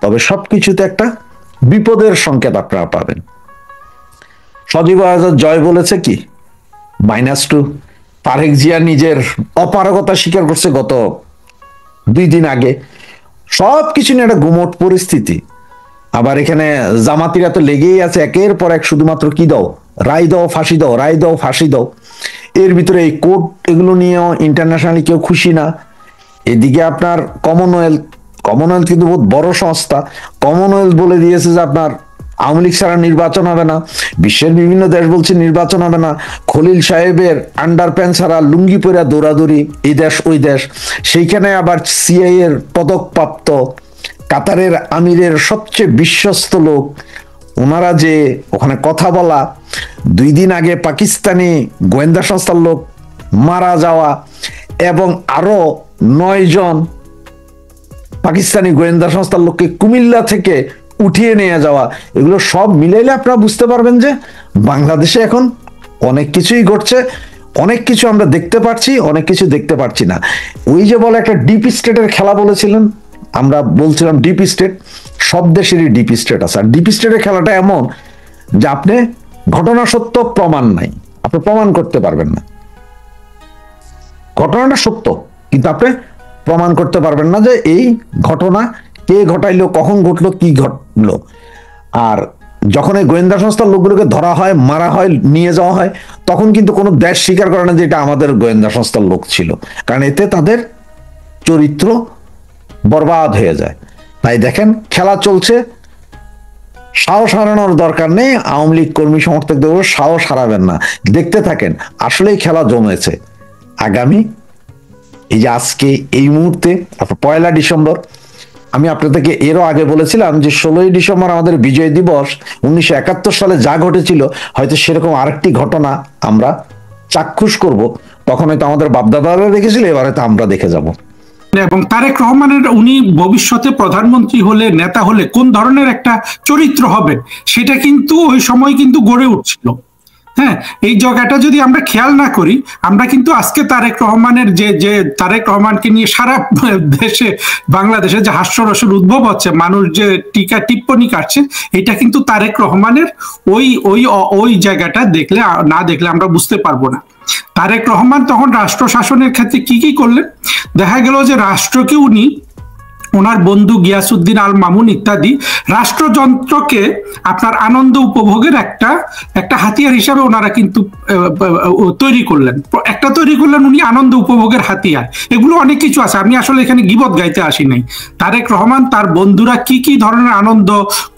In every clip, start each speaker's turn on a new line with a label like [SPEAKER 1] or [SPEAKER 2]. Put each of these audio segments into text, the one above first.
[SPEAKER 1] তবে সবকিছুতে একটা বিপদের সংকেত আপনারা পাবেন। সজীব আজাদ জয় বলেছে কি -2। তারেক জিয়া নিজের অপারগতা স্বীকার করছে গত 2 দিন আগে। সবকিছু নিয়ে একটা গুমট পরিস্থিতি। আবার এখানে জামাতিরা তো লেগেই আছে একের পর এক, শুধুমাত্র কি দাও, রায় দাও, ফাঁসি দাও, রায় দাও, ফাঁসি দাও। এর ভিতরে এই কোর্ট এগুলো নিয়েও ইন্টারন্যাশনালি কেউ খুশি না। এদিকে আপনার কমনওয়েলথ কিন্তু বহুত বড় সংস্থা। কমনওয়েলথ বলে দিয়েছে যে আপনার আওয়ামী লীগ ছাড়া নির্বাচন হবে না। বিশ্বের বিভিন্ন দেশ বলছে নির্বাচন হবে না। খলিল সাহেবের আন্ডার প্যান্ট ছাড়া লুঙ্গি পরে দৌড়াদৌড়ি, এই দেশ ওই দেশ। সেইখানে আবার সিআই এর পদকপ্রাপ্ত কাতারের আমিরের সবচেয়ে বিশ্বস্ত লোক, ওনারা যে ওখানে কথা বলা, 2 দিন আগে পাকিস্তানি গোয়েন্দা সংস্থার লোক মারা যাওয়া এবং আরো 9 জন পাকিস্তানি গোয়েন্দা সংস্থার লোককে কুমিল্লা থেকে উঠিয়ে নিয়ে যাওয়া, এগুলো সব মিলাইলে আপনারা বুঝতে পারবেন যে বাংলাদেশে এখন অনেক কিছুই ঘটছে। অনেক কিছু আমরা দেখতে পাচ্ছি, অনেক কিছু দেখতে পাচ্ছি না। ওই যে বলে একটা ডিপ স্টেটের খেলা বলেছিলেন, আমরা বলছিলাম ডিপ স্টেট, সব দেশেরই ডিপ স্টেট আছে। আর ডিপ স্টেটের খেলাটা এমন যে আপনি ঘটনা সত্য, প্রমাণ নাই, আপনি প্রমাণ করতে পারবেন না। ঘটনাটা সত্য কিন্তু আপনি প্রমাণ করতে পারবেন না যে এই ঘটনা কে ঘটাইলো, কখন ঘটলো, কি ঘটলো। আর যখন এই গোয়েন্দা সংস্থার লোকগুলোকে ধরা হয়, মারা হয়, নিয়ে যাওয়া হয়, তখন কিন্তু কোনো দেশ স্বীকার করে না যে এটা আমাদের গোয়েন্দা সংস্থার লোক ছিল, কারণ এতে তাদের চরিত্র বরবাদ হয়ে যায়। তাই দেখেন খেলা চলছে, সাহস হারানোর দরকার নেই। আওয়ামী লীগ কর্মী সমর্থকদের সাহস হারাবেন না, দেখতে থাকেন। আসলেই খেলা জমেছে। আগামী এই যে আজকে এই মুহূর্তে 1 ডিসেম্বর, আমি আপনাদেরকে এরও আগে বলেছিলাম যে 16 ডিসেম্বর আমাদের বিজয় দিবস। 1971 সালে যা ঘটেছিল হয়তো সেরকম আরেকটি ঘটনা আমরা চাক্ষুষ করব। তখন হয়তো আমাদের বাপদাদারা দেখেছিল, এবার হয়তো আমরা দেখে যাব।
[SPEAKER 2] এবং তারেক রহমানের উনি ভবিষ্যতে প্রধানমন্ত্রী হলে, নেতা হলে কোন ধরনের একটা চরিত্র হবে সেটা কিন্তু ওই সময় কিন্তু গড়ে উঠছিল। হ্যাঁ, এই জায়গাটা যদি আমরা খেয়াল না করি, আমরা কিন্তু আজকে তারেক রহমানের যে তারেক রহমানকে নিয়ে সারা দেশে, বাংলাদেশে যে হাস্যরসের উদ্ভব হচ্ছে, মানুষ যে টিকা টিপ্পনি কাটছে, এটা কিন্তু তারেক রহমানের ওই জায়গাটা না দেখলে আমরা বুঝতে পারবো না। তারেক রহমান তখন রাষ্ট্র শাসনের ক্ষেত্রে কি করলেন, দেখা গেল যে রাষ্ট্রকে উনি, ওনার বন্ধু গিয়াসউদ্দিন আল মামুন ইত্যাদি রাষ্ট্রযন্ত্রকে আপনার আনন্দ উপভোগের একটা হাতিয়ার হিসাবে ওনারা কিন্তু তৈরি করলেন উনি আনন্দ উপভোগের হাতিয়ার। এগুলো অনেক কিছু আছে, আমি আসলে এখানে গীবত গাইতে আসি নাই। তারেক রহমান তার বন্ধুরা কি ধরনের আনন্দ,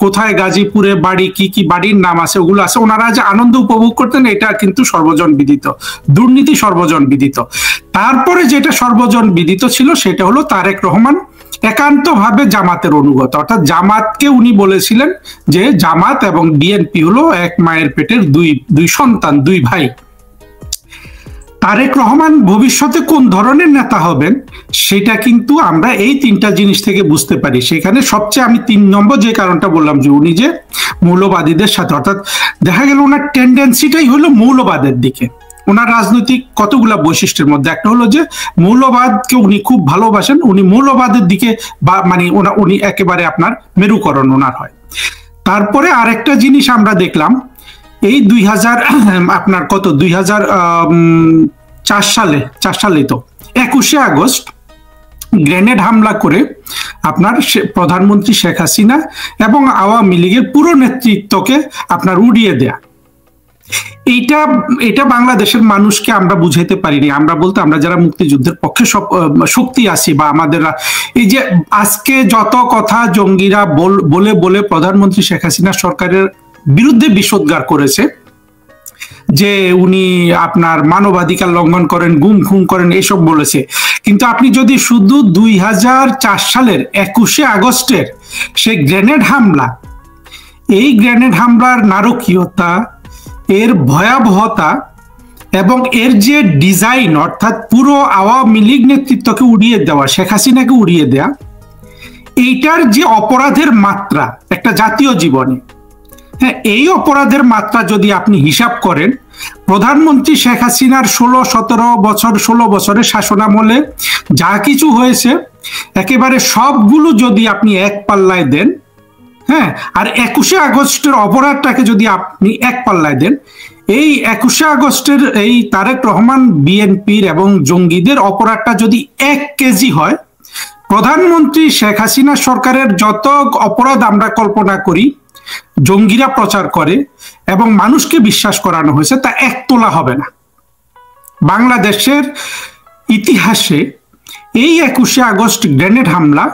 [SPEAKER 2] কোথায় গাজীপুরে বাড়ি, কি বাড়ির নাম আছে, ওগুলো আছে, ওনারা যে আনন্দ উপভোগ করতেন এটা কিন্তু সর্বজন বিদিত, দুর্নীতি সর্বজন বিদিত। তারপরে যেটা সর্বজন বিদিত ছিল সেটা হলো তারেক রহমান একান্তভাবে জামাতের অনুগত, অর্থাৎ জামাতকে উনি বলেছিলেন যে জামাত এবং বিএনপি হলো এক মায়ের পেটের দুই সন্তান, দুই ভাই। তারেক রহমান ভবিষ্যতে কোন ধরনের নেতা হবেন সেটা কিন্তু আমরা এই 3টা জিনিস থেকে বুঝতে পারি। সেখানে সবচেয়ে আমি 3 নম্বর যে কারণটা বললাম যে উনি যে মৌলবাদীদের সাথে, অর্থাৎ দেখা গেল ওনার টেন্ডেন্সিটাই হলো মৌলবাদের দিকে। ওনার রাজনৈতিক কতগুলা বৈশিষ্ট্যের মধ্যে একটা হলো যে মৌলবাদকে উনি খুব ভালোবাসেন, উনি মৌলবাদের দিকে মানে উনি একেবারে আপনার মেরুকরণ ওনার হয়। তারপরে আরেকটা জিনিস আমরা দেখলাম, এই 2004 সালে তো 21শে আগস্ট গ্রেনেড হামলা করে আপনার প্রধানমন্ত্রী শেখ হাসিনা এবং আওয়ামী লীগের পুরো নেতৃত্বকে আপনার উড়িয়ে দেয়া, এটা বাংলাদেশের মানুষকে আমরা বুঝাইতে পারিনি। আমরা বলতে আমরা যারা মুক্তিযুদ্ধের পক্ষে শক্তি আছি, বা আমাদের এই যে আজকে যত কথা জঙ্গিরা বলে প্রধানমন্ত্রী শেখ হাসিনা সরকারের বিরুদ্ধে বিষোদ্গার করেছে, যে উনি আপনার মানবাধিকার লঙ্ঘন করেন, গুম খুন করেন, এসব বলেছে। কিন্তু আপনি যদি শুধু 2004 সালের 21শে আগস্টের সেই গ্রেনেড হামলা, এই গ্রেনেড হামলার নারকীয়তা, এর ভয়াবহতা এবং এর যে ডিজাইন, অর্থাৎ পুরো আওয়ামী লীগ নেতৃত্বকে উড়িয়ে দেওয়া, শেখ হাসিনাকে উড়িয়ে দেওয়া, এইটার যে অপরাধের মাত্রা একটা জাতীয় জীবনে, হ্যাঁ, এই অপরাধের মাত্রা যদি আপনি হিসাব করেন প্রধানমন্ত্রী শেখ হাসিনার 16 বছরের শাসনামলে যা কিছু হয়েছে একেবারে সবগুলো যদি আপনি এক পাল্লায় দেন, হ্যাঁ, আর 21শে আগস্টের অপরাধটাকে যদি আপনি এক পাল্লায় দেন, এই 21শে আগস্টের এই তারেক রহমান বিএনপির এবং জঙ্গিদের অপরাধটা যদি 1 কেজি হয়, প্রধানমন্ত্রী শেখ হাসিনা সরকারের যত অপরাধ আমরা কল্পনা করি জঙ্গিরা প্রচার করে এবং মানুষকে বিশ্বাস করানো হয়েছে তা 1 তোলা হবে না। বাংলাদেশের ইতিহাসে এই 21শে আগস্ট গ্রেনেড হামলা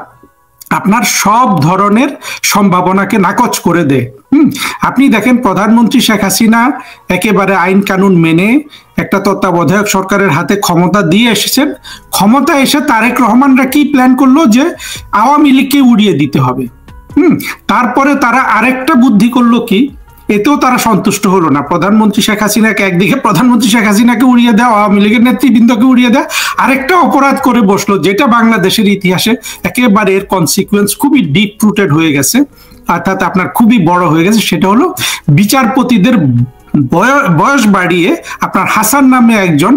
[SPEAKER 2] আপনার সব ধরনের সম্ভাবনাকে নাকচ করে দেয়। আপনি দেখেন প্রধানমন্ত্রী শেখ হাসিনা একেবারে আইন কানুন মেনে একটা তত্ত্বাবধায়ক সরকারের হাতে ক্ষমতা দিয়ে এসেছেন। ক্ষমতা এসে তারেক রহমানরা কি প্ল্যান করলো যে আওয়ামী লীগকে উড়িয়ে দিতে হবে। তারপরে তারা আরেকটা বুদ্ধি করলো কি, এতেও তারা সন্তুষ্ট হলো না। প্রধানমন্ত্রী শেখ হাসিনাকে একদিকে প্রধানমন্ত্রী শেখ হাসিনাকে উড়িয়ে দেওয়া, আওয়ামী লীগের নেতৃবৃন্দকে উড়িয়ে দেওয়া, আরেকটা অপরাধ করে বসলো যেটা বাংলাদেশের ইতিহাসে একেবারে এর কনসিকুয়েন্স খুবই ডিপ রুটেড হয়ে গেছে, অর্থাৎ আপনার খুবই বড় হয়ে গেছে। সেটা হলো বিচারপতিদের বয়স বাড়িয়ে আপনার হাসান নামে একজন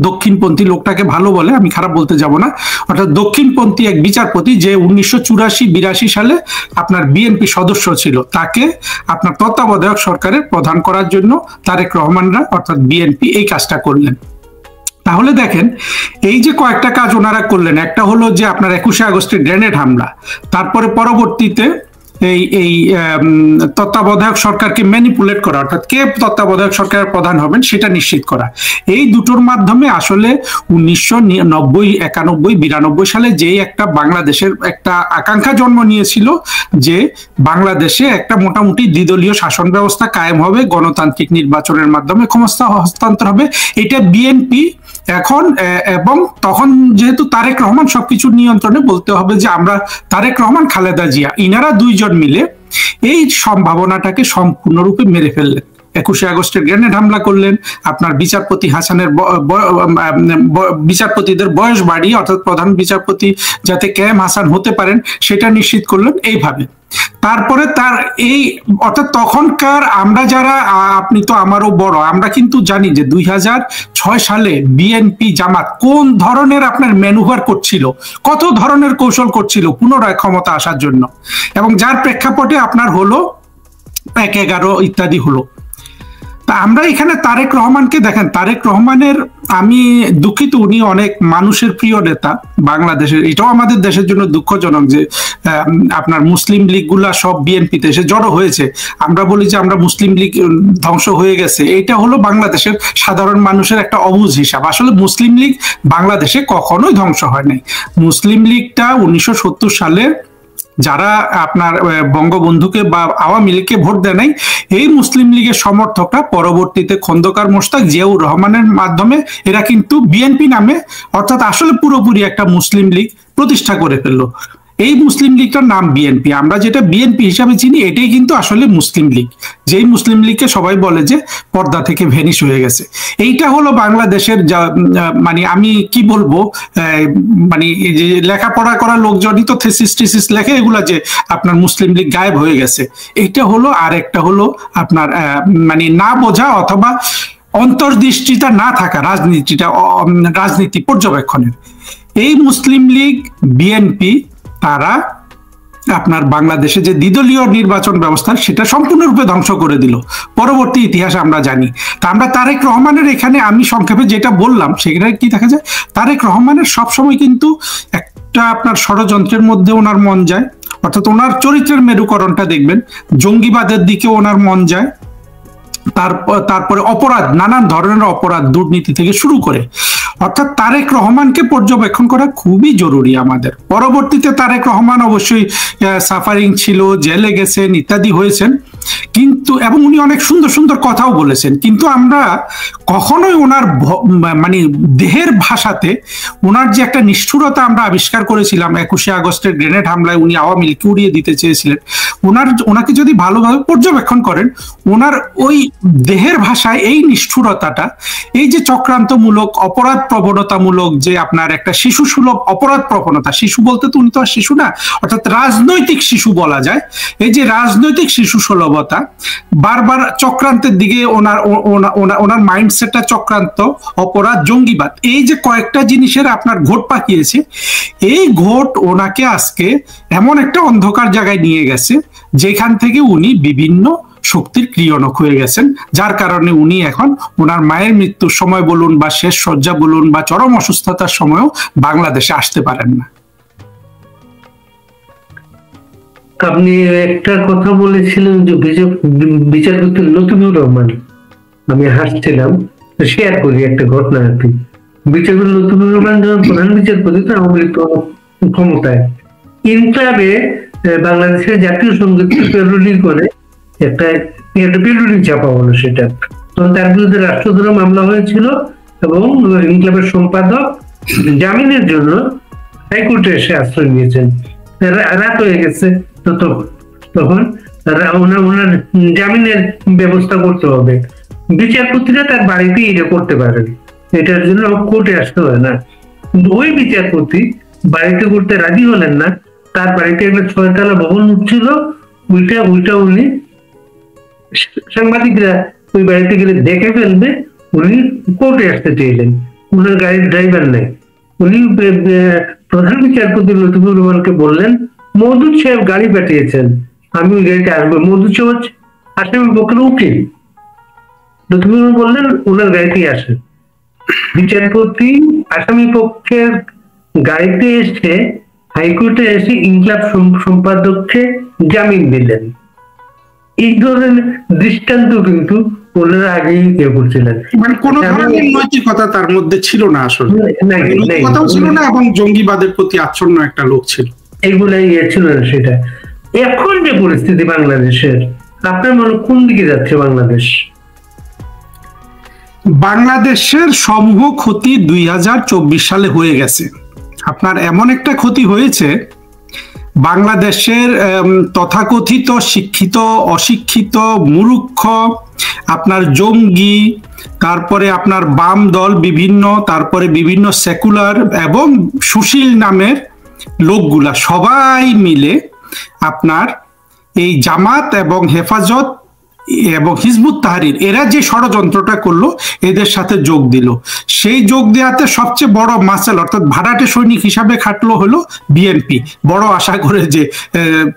[SPEAKER 2] দক্ষিণপন্থী, লোকটাকে ভালো বলে, আমি খারাপ বলতে যাব না, অর্থাৎ দক্ষিণপন্থী এক বিচারপতি যে 1984-82 সালে আপনার বিএনপি সদস্য ছিল, তাকে আপনার তত্ত্বাবধায়ক সরকারের প্রধান করার জন্য তারেক রহমানরা অর্থাৎ বিএনপি এই কাজটা করলেন। তাহলে দেখেন এই যে কয়েকটা কাজ ওনারা করলেন, একটা হলো যে আপনার 21শে আগস্টের গ্রেনেড হামলা, তারপরে পরবর্তীতে এই তত্ত্বাবধায়ক সরকারকে ম্যানিপুলেট করা, অর্থাৎ কে তত্ত্বাবধায়ক সরকারের প্রধান হবেন সেটা নিশ্চিত করা। এই দুটোর মাধ্যমে আসলে 1990, 91, 92 সালে যেই একটা বাংলাদেশের একটা আকাঙ্ক্ষা জন্ম নিয়েছিল যে বাংলাদেশে একটা মোটামুটি দ্বিদলীয় শাসন ব্যবস্থা কায়েম হবে, গণতান্ত্রিক নির্বাচনের মাধ্যমে ক্ষমতা হস্তান্তর হবে, এটা বিএনপি এখন এবং তখন যেহেতু তারেক রহমান সবকিছুর নিয়ন্ত্রণে, বলতে হবে যে আমরা তারেক রহমান, খালেদা জিয়া, ইনারা দুইজন মিলে এই সম্ভাবনাটাকে সম্পূর্ণরূপে মেরে ফেললেন। 21শে আগস্টের গ্রেনেড হামলা করলেন, আপনার বিচারপতি হাসানের বিচারপতিদের বয়স বাড়িয়ে, অর্থাৎ প্রধান বিচারপতি যাতে কেএম হাসান হতে পারেন সেটা নিশ্চিত করলেন এইভাবে। তারপরে তার এই অর্থাৎ তখনকার আমরা যারা, আপনি তো আমারও বড়, আমরা কিন্তু জানি যে 2006 সালে বিএনপি জামাত কোন ধরনের আপনার ম্যানুভার করছিল, কত ধরনের কৌশল করছিল পুনরায় ক্ষমতা আসার জন্য, এবং যার প্রেক্ষাপটে আপনার হলো 1-11 ইত্যাদি হলো। তা আমরা এখানে তারেক রহমানকে দেখেন, তারেক রহমানের, আমি দুঃখিত, উনি অনেক মানুষের প্রিয় নেতা বাংলাদেশের, এটাও আমাদের দেশের জন্য দুঃখজনক যে আপনার মুসলিম লীগ গুলা সব বিএনপিতে এসে জড়ো হয়েছে। আমরা বলি যে আমরা মুসলিম লীগ ধ্বংস হয়ে গেছে, এটা হলো বাংলাদেশের সাধারণ মানুষের একটা অবুঝ হিসাব। আসলে মুসলিম লীগ বাংলাদেশে কখনোই ধ্বংস হয় নাই। মুসলিম লীগটা 1970 সালে যারা আপনার বঙ্গবন্ধুকে বা আওয়ামী লীগকে ভোট দেয় নাই, এই মুসলিম লীগের সমর্থকরা পরবর্তীতে খন্দকার মোশতাক, জিয়াউর রহমানের মাধ্যমে এরা কিন্তু বিএনপি নামে, অর্থাৎ আসলে পুরোপুরি একটা মুসলিম লীগ প্রতিষ্ঠা করে ফেললো। এই মুসলিম লীগটার নাম বিএনপি, আমরা যেটা বিএনপি হিসাবে চিনি এটাই কিন্তু আসলে মুসলিম লীগ, যেই মুসলিম লীগকে সবাই বলে যে পর্দা থেকে ভ্যানিশ হয়ে গেছে। এইটা হলো বাংলাদেশের মানে আমি কি বলবো, মানে যে লেখাপড়া করা লোকজনই তো থেসিস টিসিস লেখে এগুলা যে আপনার মুসলিম লীগ গায়েব হয়ে গেছে। এইটা হলো, আর একটা হলো আপনার মানে না বোঝা অথবা অন্তর্দৃষ্টিটা না থাকা, রাজনীতি পর্যবেক্ষণের। এই মুসলিম লীগ বিএনপি তারা আপনার বাংলাদেশে যে দ্বিদলীয় নির্বাচন ব্যবস্থা সেটা সম্পূর্ণরূপে ধ্বংস করে দিল। পরবর্তী ইতিহাস আমরা জানি। তা আমরা তারেক রহমানের এখানে আমি সংক্ষেপে যেটা বললাম সেটা কি দেখা যায়, তারেক রহমানের সবসময় কিন্তু একটা আপনার ষড়যন্ত্রের মধ্যে ওনার মন যায়, অর্থাৎ ওনার চরিত্রের মেরুকরণটা দেখবেন, জঙ্গিবাদের দিকে ওনার মন যায়, তারপরে অপরাধ, নানান ধরনের অপরাধ, দুর্নীতি থেকে শুরু করে, অর্থাৎ তারেক রহমানকে পর্যবেক্ষণ করা খুবই জরুরি আমাদের। পরবর্তীতে তারেক রহমান অবশ্যই সাফারিং ছিল, জেলে গেছেন, ইত্যাদি হয়েছেন, কিন্তু এবং উনি অনেক সুন্দর সুন্দর কথাও বলেছেন, কিন্তু আমরা কখনোই ওনার মানে দেহের ভাষাতে ওনার যে একটা নিষ্ঠুরতা আমরা আবিষ্কার করেছিলাম 21শে আগস্টের গ্রেনেড হামলায়, উনি আওয়ামী লীগকে উড়িয়ে দিতে চেয়েছিলেন, ওনাকে যদি ভালোভাবে পর্যবেক্ষণ করেন, ওনার ওই দেহের ভাষায় এই নিষ্ঠুরতাটা, এই যে চক্রান্তমূলক অপরাধ প্রবণতামূলক, যে আপনার একটা শিশু সুলভ অপরাধ প্রবণতা, শিশু বলতে তো উনি তো আর শিশু না, অর্থাৎ রাজনৈতিক শিশু বলা যায়, এই যে রাজনৈতিক শিশু সুলভতা, বারবার চক্রান্তের দিকে ওনার মাইন্ডসেটটা চক্রান্ত, অপরাধ, জঙ্গিবাদ, এই যে কয়েকটা জিনিসের আপনার ঘোট পাকিয়েছে, এই ঘোট ওনাকে আজকে এমন একটা অন্ধকার জায়গায় নিয়ে গেছে যেখান থেকে উনি বিভিন্ন শক্তির ক্রিয়নক হয়ে গেছেন, যার কারণে উনি এখন ওনার মায়ের মৃত্যুর সময় বলুন বা শেষ শয্যা বলুন বা চরম অসুস্থতার সময়ও বাংলাদেশে আসতে পারেন না।
[SPEAKER 3] আপনি একটা কথা বলেছিলেন যে বিচারপতি লতিফুর রহমান, আমি হাসছিলাম, শেয়ার করি একটা ঘটনা আর কি। বিচারপতি লতিফুর রহমান যখন প্রধান বিচারপতি, তো আওয়ামী লীগ ক্ষমতায়, ইনক্লাবে বাংলাদেশের জাতীয় সঙ্গীত পেরোডি করে একটা পেরোডি ছাপা হলো, সেটা তখন তার বিরুদ্ধে রাষ্ট্রদ্রোহ মামলা হয়েছিল এবং ইনক্লাবের সম্পাদক জামিনের জন্য হাইকোর্টে এসে আশ্রয় নিয়েছেন। রাত হয়ে গেছে, তো তখন ওনার জামিনের ব্যবস্থা করতে হবে, বিচারপতিরা তার বাড়িতে এটা করতে পারেন, এটার জন্য কোর্টে আসতে হয় না। কিন্তু ওই বিচারপতি বাড়িতে করতে রাজি হলেন না, তার বাড়িতে একটা 6 তলা ভবন উঠছিল, ওইটা উনি, সাংবাদিকরা ওই বাড়িতে গেলে দেখে ফেলবে, উনি কোর্টে আসতে চাইলেন, উনার গাড়ির ড্রাইভার নেই। উনি প্রধান বিচারপতি লতিফুর রহমানকে বললেন, মওদুদ সাহেব গাড়ি পাঠিয়েছেন, আমি ওই গাড়িতে আসবো। মওদুদ সাহেব আসামির পক্ষের উকিল, লতিফুর রহমান বললেন ওনার গাড়িতেই আসেন। বিচারপতি আসামি পক্ষের গাড়িতে এসে হাইকোর্টে এসে ইনক্লাব সম্পাদককে জামিন দিলেন। এই ধরনের দৃষ্টান্ত কিন্তু ওনারা আগেই করছিলেন,
[SPEAKER 2] মানে কোন ধরনের নৈতিকতা তার মধ্যে ছিল না, আসলে নৈতিকতাও ছিল না এবং জঙ্গিবাদের প্রতি আচ্ছন্ন একটা লোক ছিল,
[SPEAKER 3] এইগুলাই ছিল না সেটা। এখন যে পরিস্থিতি বাংলাদেশের, আপনার মনে কোন দিকে যাচ্ছে বাংলাদেশ?
[SPEAKER 2] বাংলাদেশের সমূহ ক্ষতি 2024 সালে হয়ে গেছে। আপনার এমন একটা ক্ষতি হয়েছে, বাংলাদেশের তথাকথিত শিক্ষিত, অশিক্ষিত, মূর্খ, আপনার জঙ্গি, তারপরে আপনার বাম দল বিভিন্ন, তারপরে বিভিন্ন সেকুলার এবং সুশীল নামের লোকগুলা সবাই মিলে আপনার এই জামাত এবং হেফাজত এবং হিজবুত তাহরির, এরা যে ষড়যন্ত্রটা করলো, এদের সাথে যোগ দিল। সেই যোগ দেওয়াতে সবচেয়ে বড় মাসেল, অর্থাৎ ভাড়াটে সৈনিক হিসাবে খাটলো হলো বিএনপি, বড় আশা করে যে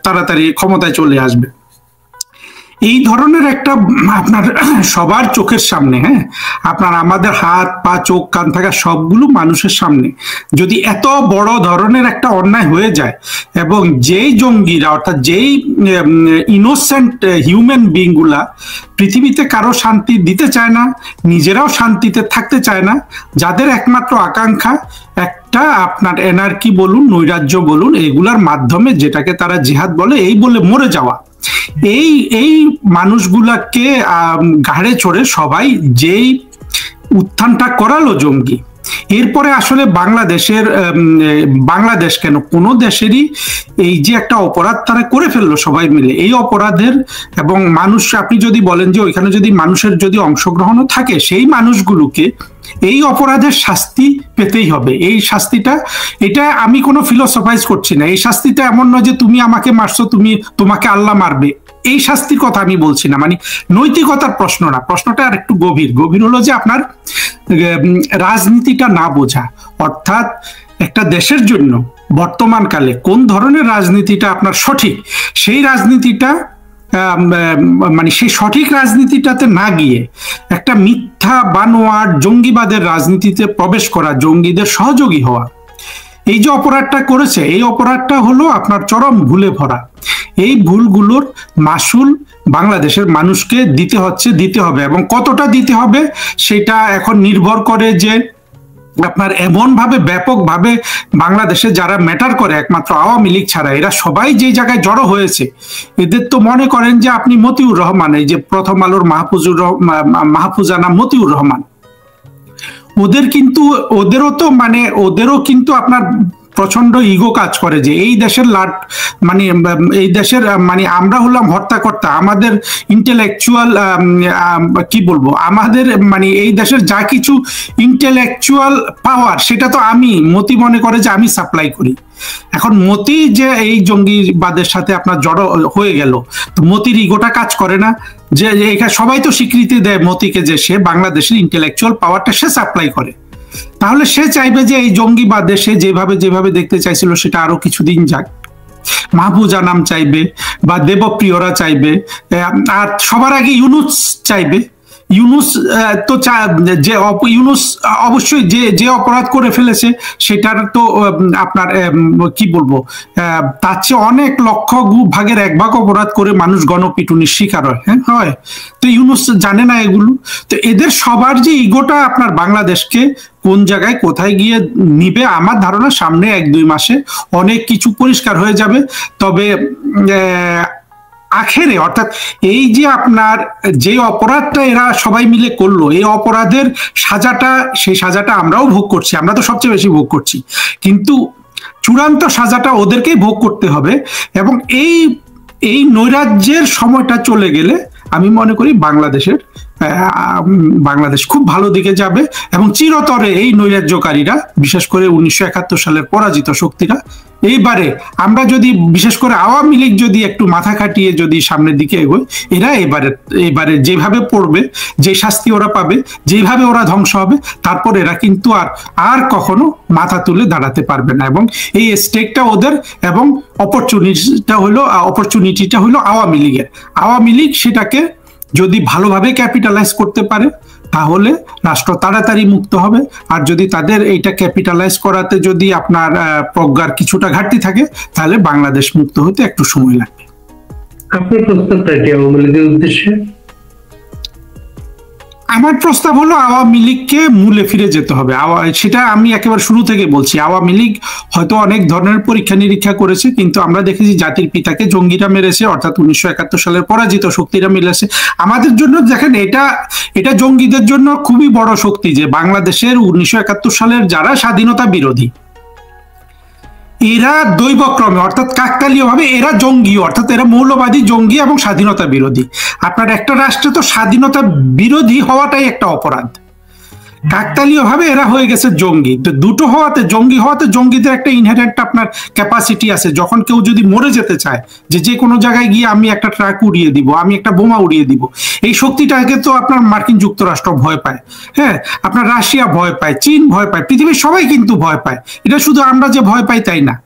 [SPEAKER 2] তাড়াতাড়ি ক্ষমতায় চলে আসবে। এই ধরনের একটা আপনার সবার চোখের সামনে, হ্যাঁ, আপনার আমাদের হাত পা চোখ কান থাকা সবগুলো মানুষের সামনে যদি এত বড় ধরনের একটা অন্যায় হয়ে যায়, এবং যেই জঙ্গিরা, অর্থাৎ যেই ইনোসেন্ট হিউম্যান বিং গুলা পৃথিবীতে কারো শান্তি দিতে চায় না, নিজেরাও শান্তিতে থাকতে চায় না, যাদের একমাত্র আকাঙ্ক্ষা একটা আপনার এনার্কি বলুন, নৈরাজ্য বলুন, এগুলার মাধ্যমে যেটাকে তারা জিহাদ বলে, এই বলে মরে যাওয়া, এই মানুষগুলাকে ঘাড়ে চড়ে সবাই যেই উত্থানটা করালো জঙ্গি, এরপরে আসলে বাংলাদেশ কেন, কোনো দেশেরই এই যে একটা অপরাধ তারা করে ফেললো সবাই মিলে, এই অপরাধের এবং মানুষ, আপনি যদি বলেন যে ওইখানে যদি মানুষের যদি অংশগ্রহণও থাকে, সেই মানুষগুলোকে এই অপরাধের শাস্তি পেতেই হবে। এই শাস্তিটা, এটা আমি কোনো ফিলোসফাইজ করছি না, এই শাস্তিটা এমন নয় যে তুমি আমাকে মারছো, তোমাকে আল্লাহ মারবে, এই শাস্তির কথা আমি বলছি না। মানে নৈতিকতার প্রশ্ন না, প্রশ্নটা আর একটু গভীর হলো যে আপনার রাজনীতিটা না বোঝা, অর্থাৎ একটা দেশের জন্য বর্তমান কালে কোন ধরনের রাজনীতিটা আপনার সঠিক, সেই রাজনীতিটা মানে সেই সঠিক রাজনীতিটাতে না গিয়ে একটা মিথ্যা বানোয়াট জঙ্গিবাদের রাজনীতিতে প্রবেশ করা, জঙ্গিদের সহযোগী হওয়া, এই যে অপরাধটা করেছে, এই অপরাধটা হলো আপনার চরম ভুলে ভরা। এই ভুলগুলোর মাসুল বাংলাদেশের মানুষকে দিতে হবে, এবং কতটা দিতে হবে সেটা এখন নির্ভর করে যে আপনার এমন ভাবে ব্যাপকভাবে বাংলাদেশে যারা ম্যাটার করে, একমাত্র আওয়ামী লীগ ছাড়া এরা সবাই যে জায়গায় জড়ো হয়েছে, এদের তো মনে করেন যে আপনি মতিউর রহমান, এই যে প্রথম আলোর মাহফুজানা মতিউর রহমান, ওদেরও কিন্তু আপনার প্রচন্ড ইগো কাজ করে যে এই দেশের মানে এই দেশের মানে আমরা হলাম হর্তাকর্তা, আমাদের ইন্টেলেকচুয়াল কি বলবো, আমাদের মানে এই দেশের যা কিছু ইন্টেলেকচুয়াল পাওয়ার সেটা তো মতি মনে করে যে আমি সাপ্লাই করি। এখন মতি যে এই জঙ্গিবাদের সাথে আপনার জড়ো হয়ে গেল, তো মতির ইগোটা কাজ করে না যে এখানে সবাই তো স্বীকৃতি দেয় মতিকে যে সে বাংলাদেশের ইন্টেলেকচুয়াল পাওয়ারটা সে সাপ্লাই করে, তাহলে সে চাইবে যে এই জঙ্গিবাদে সে যেভাবে দেখতে চাইছিল সেটা আরো কিছুদিন যাক। মাহফুজ আনাম চাইবে বা দেবপ্রিয়রা চাইবে, আর সবার আগে ইউনুস চাইবে। ইউনুস তো ইউনুস অবশ্যই যে অপরাধ করে ফেলেছে সেটার তো আপনার কি বলবো, তার চেয়ে অনেক লক্ষ ভাগের 1 ভাগ অপরাধ করে মানুষ গণপিটুনির শিকার হয়। হ্যাঁ হয়, তো ইউনুস জানে না এগুলো। তো এদের সবার যে ইগোটা আপনার বাংলাদেশকে কোন জায়গায় কোথায় গিয়ে নিবে, আমার ধারণা সামনে 1-2 মাসে অনেক কিছু পরিষ্কার হয়ে যাবে। তবে আখেরে অর্থাৎ এই যে আপনার যে অপরাধটা এরা সবাই মিলে করলো, এই অপরাধের সেই সাজাটা আমরাও ভোগ করছি, আমরা তো সবচেয়ে বেশি ভোগ করছি, কিন্তু চূড়ান্ত সাজাটা ওদেরকেই ভোগ করতে হবে। এবং এই নৈরাজ্যের সময়টা চলে গেলে আমি মনে করি বাংলাদেশ খুব ভালো দিকে যাবে এবং চিরতরে এই নৈরাজ্যকারীরা, বিশেষ করে 1971 সালের পরাজিত শক্তিরা, এইবারে আমরা যদি বিশেষ করে আওয়ামী লীগ যদি একটু মাথা খাটিয়ে যদি সামনের দিকে এগোয়, এরা এবারে যেভাবে পড়বে, যে শাস্তি ওরা পাবে, যেভাবে ওরা ধ্বংস হবে, তারপর এরা কিন্তু আর কখনো মাথা তুলে দাঁড়াতে পারবে না। এবং এই স্টেকটা ওদের, এবং অপরচুনিটিটা হলো আওয়ামী লীগের। আওয়ামী লীগ সেটাকে যদি ভালোভাবে ক্যাপিটালাইজ করতে পারে তাহলে রাষ্ট্র তাড়াতাড়ি মুক্ত হবে। আর যদি তাদের এইটা ক্যাপিটালাইজ করাতে যদি আপনার প্রজ্ঞার কিছুটা ঘাটতি থাকে, তাহলে বাংলাদেশ মুক্ত হতে একটু সময় লাগবে।
[SPEAKER 3] আপনার প্রস্তাবটা কি আওয়ামী লীগের উদ্দেশ্যে?
[SPEAKER 2] আমার প্রস্তাব হলো আওয়ামী লীগকে মূলে ফিরে যেতে হবে। সেটা আমি একেবারে শুরু থেকে বলছি, আওয়ামী লীগ হয়তো অনেক ধরনের পরীক্ষা নিরীক্ষা করেছে, কিন্তু আমরা দেখেছি জাতির পিতাকে জঙ্গিরা মেরেছে, অর্থাৎ 1971 সালের পরাজিত শক্তিরা মেরেছে। আমাদের জন্য দেখেন, এটা জঙ্গিদের জন্য খুবই বড় শক্তি যে বাংলাদেশের 1971 সালের যারা স্বাধীনতা বিরোধী, এরা দৈবক্রমে অর্থাৎ কাকতালীয় ভাবে এরা জঙ্গি, অর্থাৎ এরা মৌলবাদী জঙ্গি এবং স্বাধীনতা বিরোধী। আপনার একটা রাষ্ট্রে তো স্বাধীনতা বিরোধী হওয়াটাই একটা অপরাধ, কাকতালীয় ভাবে এরা হয়ে গেছে জঙ্গি। তো দুটো জঙ্গি হওয়াতে জঙ্গিদের একটা ইনহেরেন্ট আপনার ক্যাপাসিটি আছে, যখন কেউ যদি মরে যেতে চায় যে কোনো জায়গায় গিয়ে আমি একটা ট্রাক উড়িয়ে দিব, আমি একটা বোমা উড়িয়ে দিব, এই শক্তিটাকে তো আপনার মার্কিন যুক্তরাষ্ট্র ভয় পায়, হ্যাঁ, আপনার রাশিয়া ভয় পায়, চীন ভয় পায়, পৃথিবীর সবাই কিন্তু ভয় পায়। এটা শুধু আমরা যে ভয় পাই তাই না।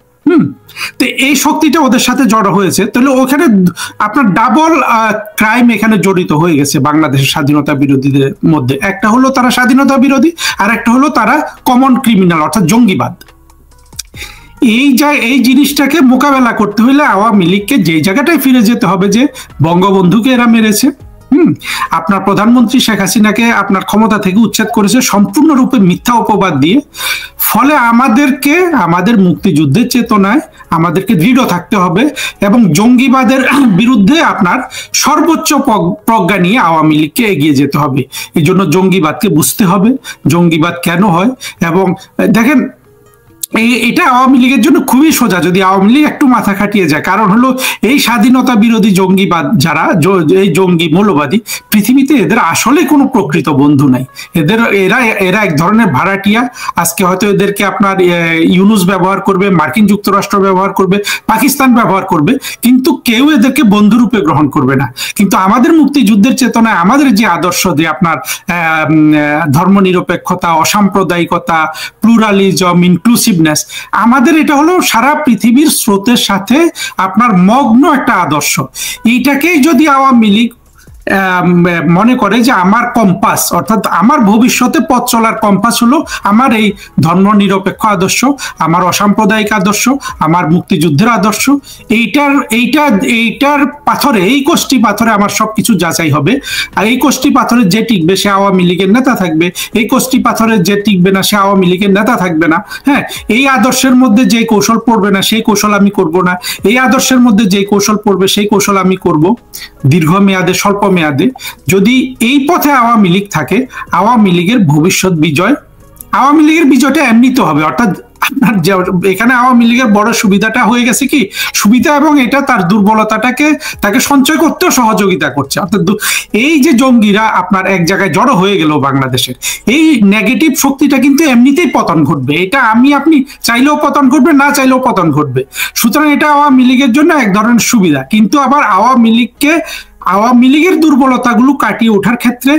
[SPEAKER 2] তো এই শক্তিটা ওদের সাথে জড়ো হয়েছে, তাহলে ওখানে আপনার ডাবল ক্রাইম এখানে জড়িত হয়ে গেছে বাংলাদেশের স্বাধীনতা বিরোধীদের মধ্যে। একটা হলো তারা স্বাধীনতা বিরোধী, আর একটা হলো তারা কমন ক্রিমিনাল অর্থাৎ জঙ্গিবাদ। এই জিনিসটাকে মোকাবেলা করতে হলে আওয়ামী লীগকে যে জায়গাটায় ফিরে যেতে হবে যে বঙ্গবন্ধুকে এরা মেরেছে, আপনার প্রধানমন্ত্রী শেখ হাসিনাকে আপনার ক্ষমতা থেকে উচ্ছেদ করেছে সম্পূর্ণরূপে মিথ্যা অপবাদ দিয়ে। ফলে আমাদের মুক্তিযুদ্ধের চেতনায় আমাদেরকে দৃঢ় থাকতে হবে এবং জঙ্গিবাদের বিরুদ্ধে আপনার সর্বোচ্চ প্রজ্ঞা নিয়ে আওয়ামী লীগকে এগিয়ে যেতে হবে। এই জন্য জঙ্গিবাদকে বুঝতে হবে, জঙ্গিবাদ কেন হয়। এবং দেখেন, এটা আওয়ামী লীগের জন্য খুবই সোজা যদি আওয়ামী লীগ একটু মাথা খাটিয়ে যায়। কারণ হলো এই স্বাধীনতা বিরোধী জঙ্গিবাদ যারা, এই জঙ্গি মৌলবাদী, পৃথিবীতে এদের আসলে কোনো প্রকৃত বন্ধু নাই। এরা এক ধরনের ভাড়াটিয়া। আজকে হয়তো এদেরকে আপনার ইউনুস ব্যবহার করবে, মার্কিন যুক্তরাষ্ট্র ব্যবহার করবে, পাকিস্তান ব্যবহার করবে, কিন্তু কেউ এদেরকে বন্ধুরূপে গ্রহণ করবে না। কিন্তু আমাদের মুক্তিযুদ্ধের চেতনায় আমাদের যে আদর্শ যে আপনার ধর্মনিরপেক্ষতা, অসাম্প্রদায়িকতা, প্লুরালিজম, ইনক্লুসিভনেস, আমাদের এটা হলো সারা পৃথিবীর স্রোতের সাথে আপনার মগ্ন একটা আদর্শ। এইটাকেই যদি আওয়ামী লীগ মনে করে যে আমার কম্পাস, অর্থাৎ আমার ভবিষ্যতে পথ চলার কম্পাস হলো আমার এই ধর্ম নিরপেক্ষ আদর্শ, আমার অসাম্প্রদায়িক আদর্শ, আমার মুক্তিযুদ্ধের আদর্শ, এইটার পাথরে, এই কোষ্ঠী পাথরে আমার সবকিছু যাচাই হবে। আর এই কোষ্ঠী পাথরে যে টিকবে সে আওয়ামী লীগের নেতা থাকবে, এই কোষ্ঠী পাথরে যে টিকবে না সে আওয়ামী লীগের নেতা থাকবে না। হ্যাঁ, এই আদর্শের মধ্যে যে কৌশল পড়বে না সেই কৌশল আমি করব না, এই আদর্শের মধ্যে যে কৌশল পড়বে সেই কৌশল আমি করব। দীর্ঘমেয়াদে, স্বল্প মেয়াদে যদি এই পথে আওয়ামী লীগ থাকে, আওয়ামী লীগের ভবিষ্যৎ বিজয়, আওয়ামী লীগের বিজয়টা এমনিতে হবে। অর্থাৎ আপনার এখানে আওয়ামী লীগের বড় সুবিধাটা হয়ে গেছে কি, সুবিধা এবং এটা তার দুর্বলতাটাকে তাকে সঞ্চয় করতেও সহযোগিতা করছে। অর্থাৎ এই যে জঙ্গিরা আপনার এক জায়গায় জড়ো হয়ে গেল বাংলাদেশের, এই নেগেটিভ শক্তিটা কিন্তু এমনিতেই পতন ঘটবে, এটা আপনি চাইলেও পতন ঘটবে, না চাইলেও পতন ঘটবে। সুতরাং এটা আওয়ামী লীগের জন্য এক ধরনের সুবিধা। কিন্তু আবার আওয়ামী লীগের দুর্বলতাগুলো কাটিয়ে ওঠার ক্ষেত্রে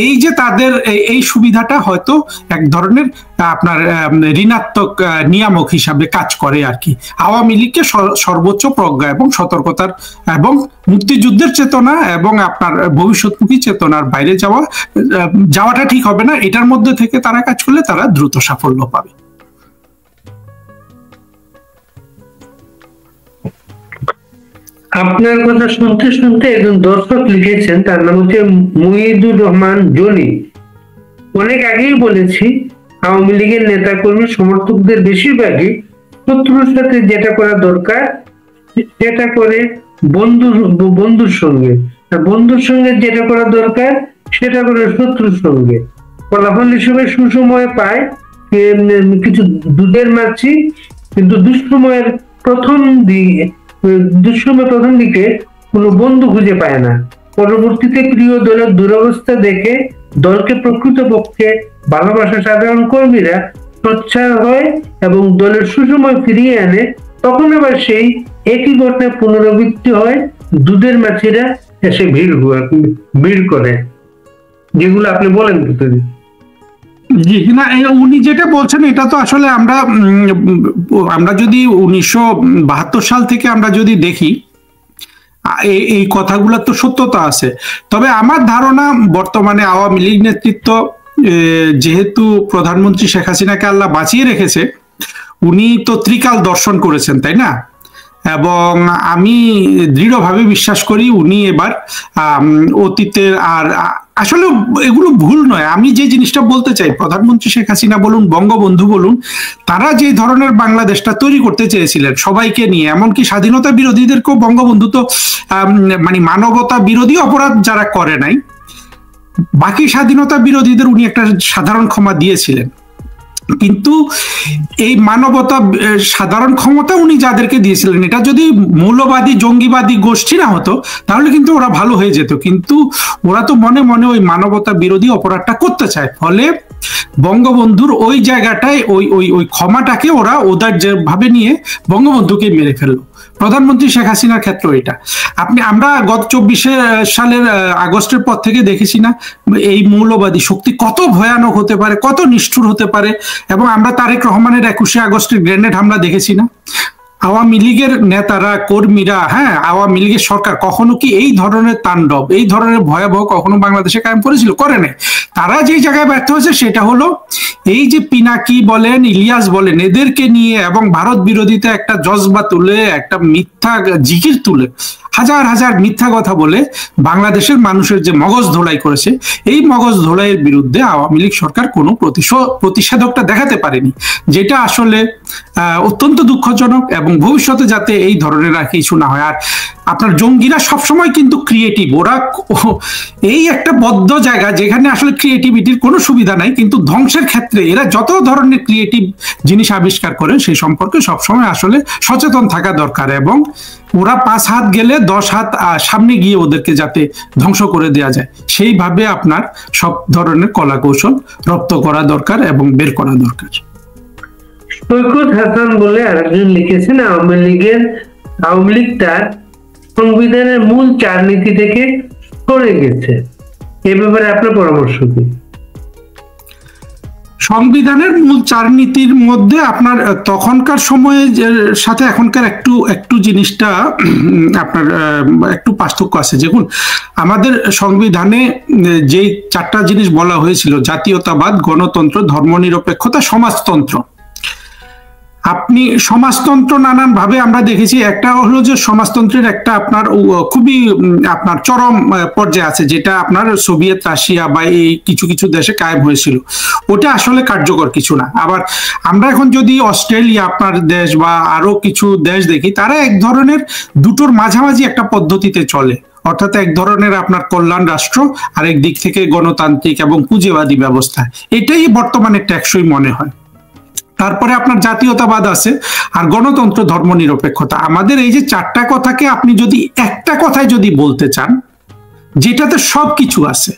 [SPEAKER 2] এই যে তাদের এই সুবিধাটা হয়তো এক ধরনের আপনার ঋণাত্মক নিয়ামক হিসাবে কাজ করে আর কি। আওয়ামী লীগকে সর্বোচ্চ প্রজ্ঞা এবং সতর্কতার এবং মুক্তিযুদ্ধের চেতনা এবং আপনার ভবিষ্যৎমুখী চেতনার বাইরে যাওয়াটা ঠিক হবে না। এটার মধ্যে থেকে তারা কাজ করলে তারা দ্রুত সাফল্য পাবে।
[SPEAKER 3] আপনার কথা শুনতে শুনতে একজন দর্শক লিখেছেন, তার নাম হচ্ছে মুহিদুর রহমান জনি। অনেক আগেই বলেছি, আওয়ামী লীগের নেতা কর্মী সমর্থকদের বেশিরভাগই শত্রুর সাথে যেটা করা দরকার সেটা করে বন্ধুর সঙ্গে, আর বন্ধুর সঙ্গে যেটা করা দরকার সেটা করে শত্রুর সঙ্গে। ফলাফল হিসেবে সুসময় পায় কিছু দুধের মাছি, কিন্তু দুঃসময়ের প্রথম দিকে কোনো বন্ধু খুঁজে পায় না। পরবর্তীতে প্রিয় দলের দুরবস্থা দেখে দলকে প্রকৃতপক্ষে ভালোবাসা সাধারণ কর্মীরা সোচ্চার হয় এবং দলের সুসময় ফিরিয়ে আনে। তখন আবার সেই একই ঘটনা পুনরাবৃত্তি হয়, দুধের মাছিরা এসে ভিড় করে, যেগুলো আপনি বলেন।
[SPEAKER 2] জি না, উনি যেটা বলছেন এটা তো আসলে আমরা যদি 1972 সাল থেকে আমরা যদি দেখি, এই কথাগুলোর তো সত্যতা আছে। তবে আমার ধারণা বর্তমানে আওয়ামী লীগ নেতৃত্ব, যেহেতু প্রধানমন্ত্রী শেখ হাসিনাকে আল্লাহ বাঁচিয়ে রেখেছে, উনি তো ত্রিকাল দর্শন করেছেন, তাই না? এবং আমি দৃঢ়ভাবে বিশ্বাস করি উনি এবার অতীতের আর আসলে এগুলো ভুল নয়। আমি যে জিনিসটা বলতে চাই, প্রধানমন্ত্রী শেখ হাসিনা বলুন, বঙ্গবন্ধু বলুন, তারা যে ধরনের বাংলাদেশটা তৈরি করতে চেয়েছিলেন সবাইকে নিয়ে, এমনকি স্বাধীনতা বিরোধীদেরকেও বঙ্গবন্ধু তো মানে মানবতা বিরোধী অপরাধ যারা করে নাই, বাকি স্বাধীনতা বিরোধীদের উনি একটা সাধারণ ক্ষমা দিয়েছিলেন। কিন্তু এই মানবতা সাধারণ ক্ষমতা উনি যাদেরকে দিয়েছিলেন, এটা যদি মৌলবাদী জঙ্গিবাদী গোষ্ঠী না হতো তাহলে কিন্তু ওরা ভালো হয়ে যেত। কিন্তু ওরা তো মনে মনে ওই মানবতা বিরোধী অপরাধটা করতে চায়, ফলে বঙ্গবন্ধুর ওই জায়গাটায় ওই ক্ষমাটাকে ওরা যেভাবে নিয়ে বঙ্গবন্ধুকে মেরে ফেললো। প্রধানমন্ত্রী শেখ হাসিনার ক্ষেত্রে এটা আমরা গত 24 সালের আগস্টের পর থেকে দেখেছি না, এই মৌলবাদী শক্তি কত ভয়ানক হতে পারে, কত নিষ্ঠুর হতে পারে। এবং আমরা তারেক রহমানের 21 আগস্টের গ্রেনেড হামলা দেখেছি না। আওয়ামী লীগের নেতারা, কর্মীরা, আওয়ামী লীগের সরকার কখনো কি এই ধরনের তাণ্ডব, এই ধরনের ভয়াবহ কখনো বাংলাদেশে কায়েম করেছিল? করে নাই। তারা যে জায়গায় ব্যর্থ হয়েছে সেটা হলো এই যে পিনাকি বলেন, ইলিয়াস বলেন, এদেরকে নিয়ে এবং ভারত বিরোধিতা একটা জজবা তুলে, একটা মিথ্যা জিকির তুলে, হাজার হাজার মিথ্যা কথা বলে বাংলাদেশের মানুষের যে মগজ ধোলাই করেছে, এই মগজ ধোলাইয়ের বিরুদ্ধে আওয়ামী লীগ সরকার কোনো প্রতিষেধকটা দেখাতে পারেনি, যেটা আসলে অত্যন্ত দুঃখজনক। এবং ভবিষ্যতে যাতে এই ধরনের আর কিছু না হয়। আর আপনার জঙ্গিরা সবসময় কিন্তু ক্রিয়েটিভ, ওরা এই একটা বদ্ধ জায়গা যেখানে আসলে ক্রিয়েটিভিটির কোনো সুবিধা নাই, কিন্তু ধ্বংসের ক্ষেত্রে এরা যত ধরনের ক্রিয়েটিভ জিনিস আবিষ্কার করে সেই সম্পর্কে সবসময় আসলে সচেতন থাকা দরকার। এবং ওরা 5 হাত গেলে 10 হাত সামনে গিয়ে ওদেরকে যাতে ধ্বংস করে দেওয়া যায়, সেইভাবে আপনার সব ধরনের কলা কৌশল রপ্ত করা দরকার এবং বের করা দরকার।
[SPEAKER 3] সৈকত হাসান বলে আরেকজন লিখেছেন, আওয়ামী লীগ তার সংবিধানের মূল 4 নীতি থেকে সরে গেছে, এ ব্যাপারে আপনার পরামর্শ কি?
[SPEAKER 2] সংবিধানের মূল 4 নীতির মধ্যে আপনার তখনকার সময়ে সাথে এখনকার একটু জিনিসটা আপনার একটু পার্থক্য আছে। দেখুন, আমাদের সংবিধানে যেই 4টা জিনিস বলা হয়েছিল, জাতীয়তাবাদ, গণতন্ত্র, ধর্মনিরপেক্ষতা, সমাজতন্ত্র। আপনি সমাজতন্ত্র নানান ভাবে আমরা দেখেছি। একটা হলো যে সমাজতন্ত্রের একটা আপনার খুবই আপনার চরম পর্যায়ে আছে, যেটা আপনার সোভিয়েত রাশিয়া বা এই কিছু কিছু দেশে কায়েম হয়েছিল, ওটা আসলে কার্যকর কিছু না। আবার আমরা এখন যদি অস্ট্রেলিয়া আপনার দেশ বা আরো কিছু দেশ দেখি, তারা এক ধরনের দুটোর মাঝামাঝি একটা পদ্ধতিতে চলে, অর্থাৎ এক ধরনের আপনার কল্যাণ রাষ্ট্র, আরেক দিক থেকে গণতান্ত্রিক এবং পুঁজিবাদী ব্যবস্থা। এটাই বর্তমানে টেকসই মনে হয়। তারপরে আপনার জাতীয়তাবাদ আছে, আর গণতন্ত্র, ধর্মনিরপেক্ষতা। আমাদের এই যে চারটা কথাকে আপনি যদি একটা কথায় যদি বলতে চান যেটাতে সবকিছু আছে,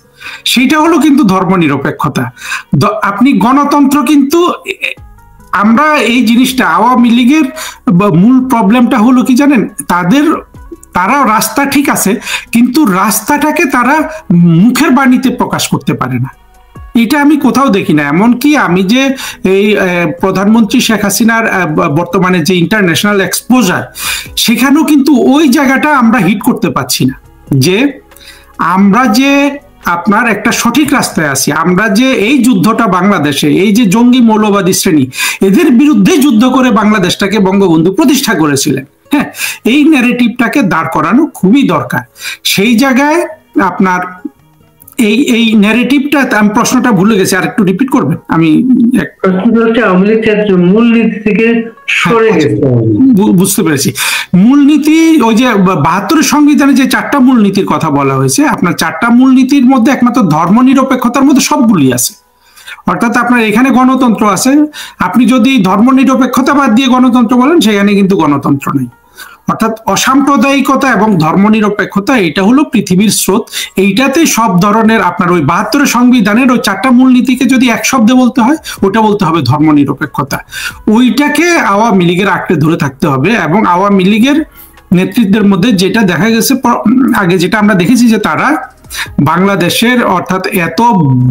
[SPEAKER 2] সেটা হলো কিন্তু ধর্মনিরপেক্ষতা। আপনি গণতন্ত্র কিন্তু আমরা এই জিনিসটা আওয়ামী লীগের মূল প্রবলেমটা হলো কি জানেন, তারা রাস্তা ঠিক আছে কিন্তু রাস্তাটাকে তারা মুখের বাণীতে প্রকাশ করতে পারে না। এটা আমি কোথাও দেখি না। এমনকি আমি যে এই প্রধানমন্ত্রী শেখ হাসিনার বর্তমানে যে ইন্টারন্যাশনাল এক্সপোজার, সেখানেও কিন্তু ওই জায়গাটা আমরা হিট করতে পারছি না, যে আমরা যে আপনার একটা সঠিক রাস্তায় আছি, আমরা যে এই যুদ্ধটা বাংলাদেশে এই যে জঙ্গি মৌলবাদী শ্রেণী এদের বিরুদ্ধে যুদ্ধ করে বাংলাদেশটাকে বঙ্গবন্ধু প্রতিষ্ঠা করেছিলেন। হ্যাঁ, এই ন্যারেটিভটাকে দাঁড় করানো খুবই দরকার। সেই জায়গায় আপনার এই ন্যারেটিভটা, আমি প্রশ্নটা ভুলে গেছি, আর একটু রিপিট করবেন? আমি
[SPEAKER 3] মূলনীতি থেকে সরে গেছে,
[SPEAKER 2] বুঝতে পেরেছি। মূলনীতি ওই যে ৭২ সংবিধানে যে 4টা মূলনীতির কথা বলা হয়েছে, আপনার 4টা মূলনীতির মধ্যে একমাত্র ধর্মনিরপেক্ষতার মধ্যে সবগুলি আছে। অর্থাৎ আপনার এখানে গণতন্ত্র আছে, আপনি যদি ধর্মনিরপেক্ষতা বাদ দিয়ে গণতন্ত্র বলেন সেখানে কিন্তু গণতন্ত্র নেই। অর্থাৎ অসাম্প্রদায়িকতা এবং ধর্মনিরপেক্ষতা এটা হলো পৃথিবীর স্রোত। এইটাতে সব ধরনের আপনার ওই ৭২ সংবিধানের ওই 4টা মূলনীতিকে যদি এক শব্দে বলতে হয়, ওটা বলতে হবে ধর্মনিরপেক্ষতা। ওইটাকে আওয়ামী লীগের আঁকড়ে ধরে থাকতে হবে। এবং আওয়ামী লীগের নেতৃত্বের মধ্যে যেটা দেখা গেছে আগে, যেটা আমরা দেখেছি যে তারা বাংলাদেশের অর্থাৎ এত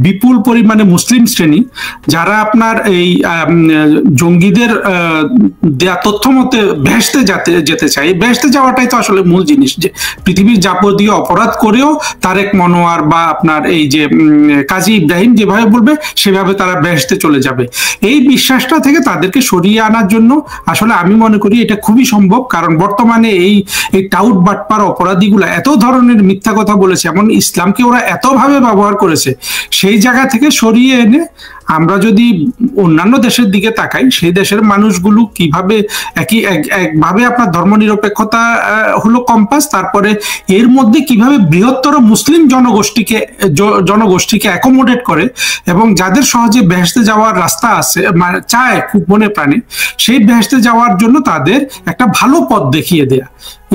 [SPEAKER 2] বিপুল পরিমাণে মুসলিম শ্রেণী যারা আপনার এই জঙ্গিদের দেয়া তথ্য মতে বেহেশতে যেতে চায়, বেহেশতে যাওয়াটাই তো আসলে মূল জিনিস, যে পৃথিবীর যাবতীয় অপরাধ করেও তারেক মনোয়ার বা আপনার এই যে কাজী ইব্রাহিম যেভাবে বলবে সেভাবে তারা বেহেশতে চলে যাবে। এই বিশ্বাসটা থেকে তাদেরকে সরিয়ে আনার জন্য আসলে আমি মনে করি এটা খুবই সম্ভব। কারণ বর্তমানে এই টাউট বাটপার অপরাধীগুলো এত ধরনের মিথ্যা কথা বলেছে, এমন ইসলামকে ওরা এতভাবে ব্যবহার করেছে, সেই জায়গা থেকে সরিয়ে এনে আমরা যদি অন্যান্য দেশের দিকে তাকাই, সেই দেশের মানুষগুলো কিভাবে একভাবে আপনার ধর্মনিরপেক্ষতা হলো কম্পাস, তারপরে এর মধ্যে কিভাবে বৃহত্তর মুসলিম জনগোষ্ঠীকে অ্যাকোমোডেট করে এবং যাদের সহজে বেহেশতে যাওয়ার রাস্তা আছে চায় খুব মনে প্রাণে, সেই বেহেশতে যাওয়ার জন্য তাদের একটা ভালো পথ দেখিয়ে দেয়া।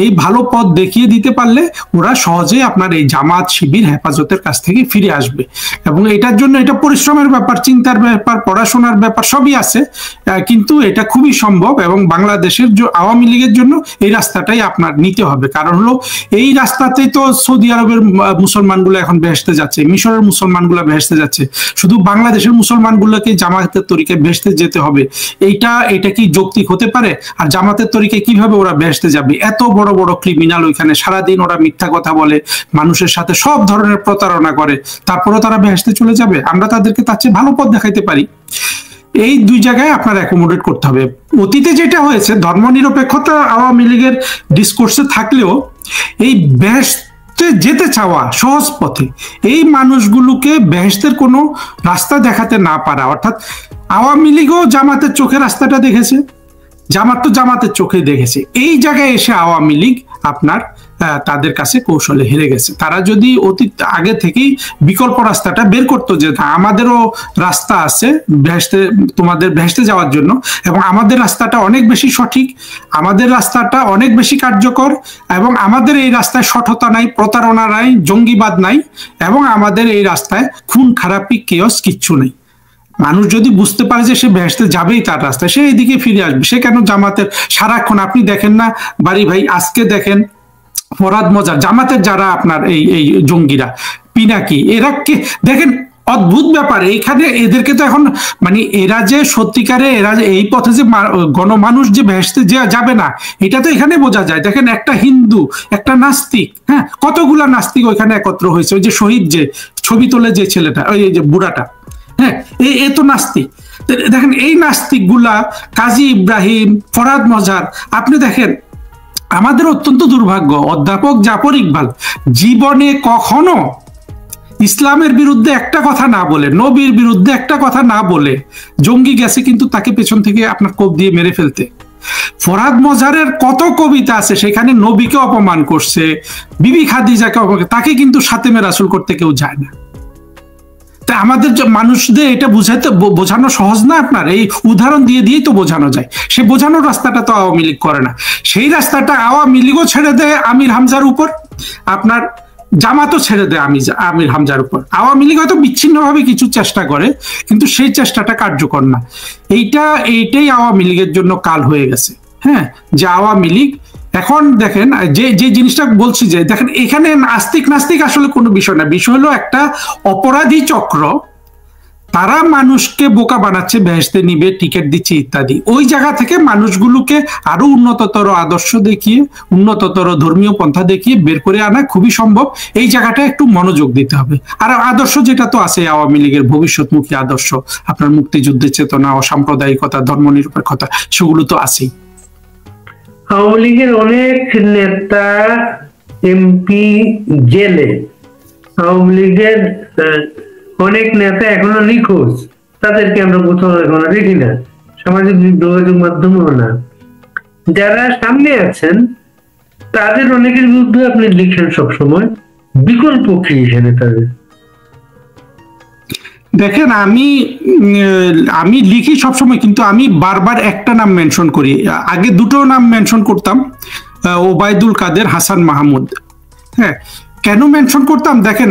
[SPEAKER 2] এই ভালো পথ দেখিয়ে দিতে পারলে ওরা সহজে আপনার এই জামাত শিবির হেফাজতের কাছ থেকে ফিরে আসবে। এবং এটার জন্য এটা পরিশ্রমের ব্যাপার, চিন্তার ব্যাপার, পড়াশোনার ব্যাপার সবই আছে, কিন্তু এটা খুবই সম্ভব। এবং বাংলাদেশের আওয়ামী লীগের জন্য এই রাস্তাটাই আপনার নিতে হবে। কারণ হলো এই রাস্তাতেই তো সৌদি আরবের মুসলমানগুলো এখন বেহেশতে যাচ্ছে, মিশরের মুসলমানগুলো বেহেশতে যাচ্ছে, শুধু বাংলাদেশের মুসলমানগুলোকে জামাতের তরিকায় বেহেশতে যেতে হবে, এটা কি যৌক্তিক হতে পারে? আর জামাতের তরিকায় কিভাবে ওরা বেহেশতে যাবে? এত বড় বড় ক্রিমিনাল ওইখানে, সারাদিন ওরা মিথ্যা কথা বলে, মানুষের সাথে সব ধরনের প্রতারণা করে, তারপরে তারা বেহেশতে চলে যাবে? আমরা তাদেরকে তার চেয়ে ভালো পথ দেখাইতে পারি। এই দুই জায়গায় আপনার অ্যাকোমোডেট করতে হবে। অতীতে যেটা হয়েছে, ধর্মনিরপেক্ষতা আওয়ামী লীগের ডিসকোর্সে থাকলেও এই বেহেশতে যেতে চাওয়া সহজ পথে এই মানুষগুলোকে বেহেশতের কোনো রাস্তা দেখাতে না পারা, অর্থাৎ আওয়ামী লীগও জামাতের চোখে রাস্তাটা দেখেছে, জামাত তো জামাতের চোখে দেখেছে, এই জায়গায় এসে আওয়ামী লীগ আপনার তাদের কাছে কৌশলে হেরে গেছে। তারা যদি অতীত আগে থেকেই বিকল্প রাস্তাটা বের করতো, যে আমাদেরও রাস্তা আছে তোমাদের বেহেশতে যাওয়ার জন্য, এবং আমাদের রাস্তাটা অনেক বেশি সঠিক, আমাদের রাস্তাটা অনেক বেশি কার্যকর, এবং আমাদের এই রাস্তায় সঠতা নাই, প্রতারণা নাই, জঙ্গিবাদ নাই, এবং আমাদের এই রাস্তায় খুন খারাপি কেয়স কিচ্ছু নেই। মানুষ যদি বুঝতে পারে যে সে বেহেশতে যাবেই তার রাস্তায়, সে এদিকে ফিরে আসবে। সে কেন জামাতের সারাক্ষণ, আপনি দেখেন না বাড়ি ভাই, আজকে দেখেন ফরহাদ মজার, জামাতের যারা আপনার এই জঙ্গিরা, পিনাকি, এরা কে দেখেন, অদ্ভুত ব্যাপার। এইখানে এদেরকে তো এখন মানে এরা যে সত্যিকারে এরা যে এই পথে যে গণমানুষ যে বেহেশতে যাবে না, এটা তো এখানে বোঝা যায়। দেখেন একটা হিন্দু, একটা নাস্তিক, হ্যাঁ, কতগুলা নাস্তিক ওইখানে একত্র হয়েছে। ওই যে শহীদ যে ছবি তোলে যে ছেলেটা, ওই যে বুড়াটা, হ্যাঁ, এ তো নাস্তিক। দেখেন এই নাস্তিক গুলা, কাজী ইব্রাহিম, ফরহাদ মজার, আপনি দেখেন আমাদের অত্যন্ত দুর্ভাগ্য, অধ্যাপক জাফর ইকবাল জীবনে কখনো ইসলামের বিরুদ্ধে একটা কথা না বলে, নবীর বিরুদ্ধে একটা কথা না বলে জঙ্গি গেছে কিন্তু তাকে পেছন থেকে আপনার কোপ দিয়ে মেরে ফেলতে। ফরহাদ মজারের কত কবিতা আছে সেখানে নবীকে অপমান করছে, বিবি খাদিজাকে অপমান, তাকে কিন্তু সাতেমে রাসূল করতে কেউ যায় না। তা আমাদের মানুষদের এটা বোঝানো সহজ না। আপনার এই উদাহরণ দিয়ে দিয়েই তো বোঝানো যায়। সে বোঝানোর রাস্তাটা তো আওয়ামী লীগ করে না। সেই রাস্তাটা আওয়ামী লীগও ছেড়ে দেয় আমির হামজার উপর, আপনার জামাতও ছেড়ে দেয় আমির হামজার উপর। আওয়ামী লীগ হয়তো বিচ্ছিন্নভাবে কিছু চেষ্টা করে, কিন্তু সেই চেষ্টাটা কার্যকর না। এইটাই আওয়ামী লীগের জন্য কাল হয়ে গেছে। হ্যাঁ, যে আওয়ামী লীগ এখন দেখেন যে জিনিসটা বলছি, যে দেখেন এখানে আস্তিক নাস্তিক আসলে কোনো বিষয় না। বিষয় হলো একটা অপরাধী চক্র, তারা মানুষকে বোকা বানাচ্ছে, বেহেশতে নিবে, টিকিট দিচ্ছে ইত্যাদি। ওই জায়গা থেকে মানুষগুলোকে আরো উন্নততর আদর্শ দেখিয়ে, উন্নততর ধর্মীয় পন্থা দেখিয়ে বের করে আনা খুবই সম্ভব। এই জায়গাটা একটু মনোযোগ দিতে হবে। আর আদর্শ যেটা তো আছে আওয়ামী লীগের ভবিষ্যৎমুখী আদর্শ, আপনার মুক্তিযুদ্ধের চেতনা, অসাম্প্রদায়িকতা, ধর্মনিরপেক্ষতা, সেগুলো তো আছেই।
[SPEAKER 3] আওয়ামী লীগের অনেক নেতা এমপি জেলে, আওয়ামী লীগের অনেক নেতা এখনো নিখোঁজ, তাদেরকে আমরা কোথাও এখনো দেখি না, সামাজিক যোগাযোগ মাধ্যমেও না। যারা সামনে আছেন তাদের অনেকের বিরুদ্ধে আপনি লিখেন সবসময়, বিকল্প কি এখানে তাদের?
[SPEAKER 2] দেখেন আমি লিখি সবসময়, কিন্তু আমি বারবার একটা নাম মেনশন করি। আগে দুটো নাম মেনশন করতাম, ওবায়দুল কাদের, হাসান মাহমুদ। হ্যাঁ, কেন মেনশন করতাম? দেখেন,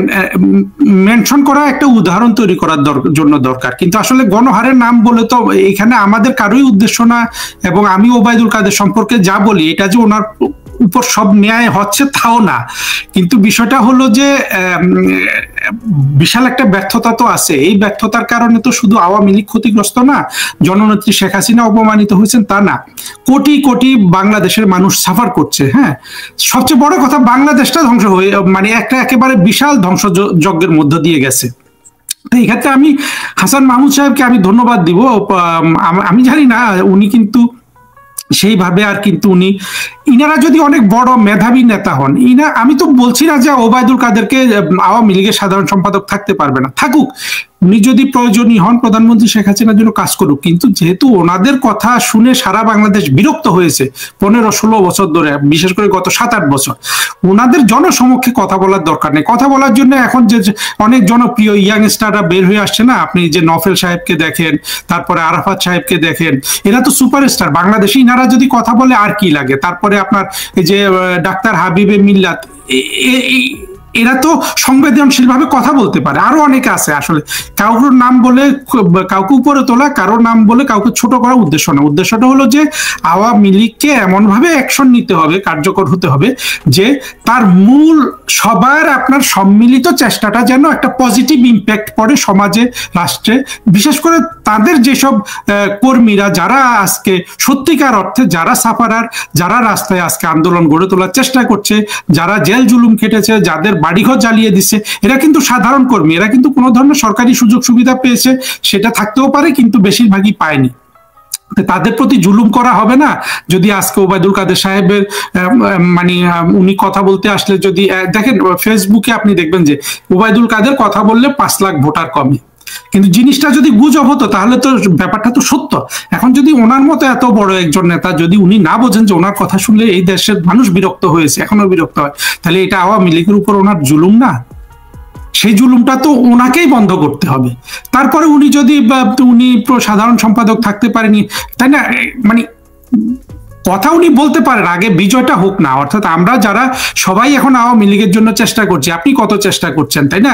[SPEAKER 2] মেনশন করা একটা উদাহরণ তৈরি করার জন্য দরকার, কিন্তু আসলে গণহারের নাম বলে তো এখানে আমাদের কারোই উদ্দেশ্য না। এবং আমি ওবায়দুল কাদের সম্পর্কে যা বলি, এটা যে ওনার উপর সব ন্যায় হচ্ছে তাও না, কিন্তু বিষয়টা হলো যে বিশাল একটা ব্যর্থতা তো আছে। এই ব্যর্থতার কারণে তো শুধু আওয়ামী লীগ ক্ষতিগ্রস্ত না, জননেত্রী শেখ হাসিনা অপমানিত হয়েছেন তা না, কোটি কোটি বাংলাদেশের মানুষ সাফার করছে। হ্যাঁ, সবচেয়ে বড় কথা, বাংলাদেশটা ধ্বংস হয়ে মানে একেবারে বিশাল ধ্বংসযজ্ঞের মধ্য দিয়ে গেছে। এই ক্ষেত্রে আমি হাসান মাহমুদ সাহেবকে আমি ধন্যবাদ দিব। আমি জানি না উনি কিন্তু সেইভাবে, আর কিন্তু ইনারা যদি অনেক বড় মেধাবী নেতা হন, আমি তো বলছি না যে ওবায়দুল কাদেরকে আওয়ামী লীগের সাধারণ সম্পাদক থাকতে পারবে না, থাকুক। উনি যদি প্রয়োজনীয় হন, প্রধানমন্ত্রী শেখ হাসিনার জন্য কাজ করুক। কিন্তু যেহেতু ওনাদের কথা শুনে সারা বাংলাদেশ বিরক্ত হয়েছে 15-16 বছর ধরে, বিশেষ করে গত 7-8 বছর, ওনাদের জনসমক্ষে কথা বলার দরকার নেই। কথা বলার জন্য এখন যে অনেক জনপ্রিয় ইয়াংস্টাররা বের হয়ে আসছে না, আপনি যে নফেল সাহেবকে দেখেন, তারপরে আরাফাত সাহেবকে দেখেন, এরা তো সুপারস্টার বাংলাদেশি। ইনারা যদি কথা বলে আর কি লাগে? তারপরে আপনার এই যে ডাক্তার হাবিবে মিল্লাত, এরা তো সংবেদনশীল ভাবে কথা বলতে পারে। আরো অনেকে আছে। আসলে কাউর নাম বলে কাউকে উপরে তোলা, কারোর নাম বলে কাউকে ছোট করা উদ্দেশ্য না। উদ্দেশ্যটা হলো যে আওয়ামী লীগকে এমন ভাবে অ্যাকশন নিতে হবে, কার্যকর হতে হবে, যে তার মূল সবার আপনার সম্মিলিত চেষ্টাটা যেন একটা পজিটিভ ইম্প্যাক্ট পড়ে সমাজে, রাষ্ট্রে। বিশেষ করে তাদের যেসব কর্মীরা, যারা আজকে সত্যিকার অর্থে যারা সাফারার, যারা রাস্তায় আজকে আন্দোলন গড়ে তোলার চেষ্টা করছে, যারা জেল জুলুম খেটেছে, যাদের বাড়িঘর জ্বালিয়ে দিচ্ছে, এরা কিন্তু সাধারণ কর্মী। এরা কিন্তু কোনো ধরনের সরকারি সুযোগ সুবিধা পেয়েছে, সেটা থাকতেও পারে, কিন্তু বেশিরভাগই পায়নি। তাদের প্রতি জুলুম করা হবে না। যদি আজকে ওবায়দুল কাদের সাহেবের মানে উনি কথা বলতে আসলে, যদি দেখেন ফেসবুকে আপনি দেখবেন যে ওবায়দুল কাদের কথা বললে 5 লাখ ভোটার কমে, কিন্তু জিনিসটা যদি গুজব হতো তাহলে তো ব্যাপারটা তো সত্য। এখন যদি ওনার মতো এত বড় একজন নেতা, যদি উনি না বোঝেন যে ওনার কথা শুনলে এই দেশের মানুষ বিরক্ত হয়েছে, এখনো বিরক্ত হয়, তাহলে এটা আওয়ামী লীগের উপর ওনার জুলুম না? সেই জুলুমটা তো ওনাকেই বন্ধ করতে হবে। তারপরে উনি যদি উনি সাধারণ সম্পাদক থাকতে পারেনি, তাই না, মানে কথা উনি বলতে পারেন, আগে বিজয়টা হোক না। অর্থাৎ আমরা যারা সবাই এখন আওয়ামী লীগের জন্য চেষ্টা করছি, আপনি কত চেষ্টা করছেন, তাই না?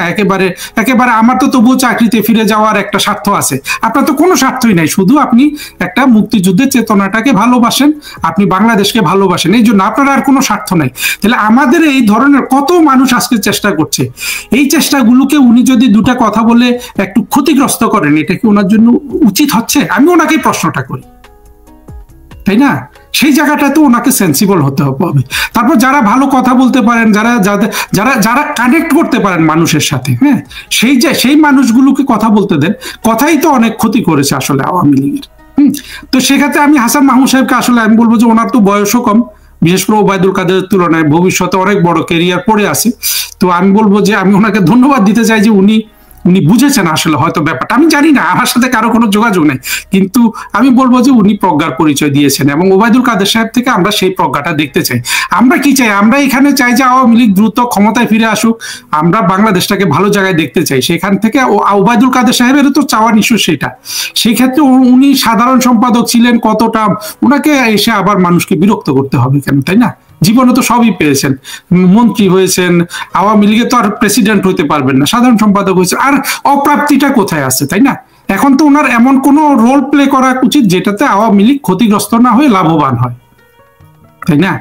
[SPEAKER 2] একেবারে আমার তো তবুও চাকরিতে ফিরে যাওয়ার একটা স্বার্থ আছে, আপনার তো কোনো স্বার্থই নাই। শুধু আপনি একটা মুক্তিযুদ্ধের চেতনাটাকে ভালোবাসেন, আপনি বাংলাদেশকে ভালোবাসেন, এই জন্য আপনার আর কোনো স্বার্থ নাই। তাহলে আমাদের এই ধরনের কত মানুষ আজকে চেষ্টা করছে, এই চেষ্টাগুলোকে উনি যদি দুটা কথা বলে একটু ক্ষতিগ্রস্ত করেন, এটা কি ওনার জন্য উচিত হচ্ছে? আমি ওনাকেই প্রশ্নটা করি, তাই না? সেই জায়গাটা তো ওনাকে সেন্সিবল হতে হবে। তারপর যারা ভালো কথা বলতে পারেন, যারা কানেক্ট করতে পারেন মানুষের সাথে, হ্যাঁ, সেই মানুষগুলোকে কথা বলতে দেন। কথাই তো অনেক ক্ষতি করেছে আসলে আওয়ামী লীগের। তো সেক্ষেত্রে আমি হাসান মাহমুদ সাহেবকে আসলে আমি বলবো যে ওনার তো বয়সও কম, বিশেষ করে ওবায়দুল কাদের তুলনায় ভবিষ্যতে অনেক বড় ক্যারিয়ার পড়ে আছে। তো আমি বলবো যে আমি ওনাকে ধন্যবাদ দিতে চাই যে উনি উনি বুঝেছেন আসলে হয়তো ব্যাপারটা, আমি জানি না, আমার সাথে কারো কোনো যোগাযোগ নাই, কিন্তু আমি বলবো যে উনি প্রজ্ঞার পরিচয় দিয়েছেন এবং ওবায়দুল কাদের সাহেব থেকে আমরা সেই প্রজ্ঞাটা দেখতে চাই। আমরা কি চাই? আমরা এখানে চাই যে আওয়ামী লীগ দ্রুত ক্ষমতায় ফিরে আসুক, আমরা বাংলাদেশটাকে ভালো জায়গায় দেখতে চাই। সেখান থেকে ওবায়দুল কাদের সাহেবেরও তো চাওয়ার নিশ্চয় সেটা। সেই ক্ষেত্রে উনি সাধারণ সম্পাদক ছিলেন কতটা, ওনাকে এসে আবার মানুষকে বিরক্ত করতে হবে কেন, তাই না? জীবনে তো সবই পেয়েছেন, মন্ত্রী হয়েছেন, আওয়ামী লীগে তো আর প্রেসিডেন্ট হইতে পারবেন না, সাধারণ সম্পাদক হয়েছে, আর অপ্রাপ্তিটা কোথায় আছে, তাই না? এখন তো ওনার এমন কোন রোল প্লে করা উচিত যেটাতে আওয়ামী লীগ ক্ষতিগ্রস্ত না হয়ে লাভবান হয়, তাই না?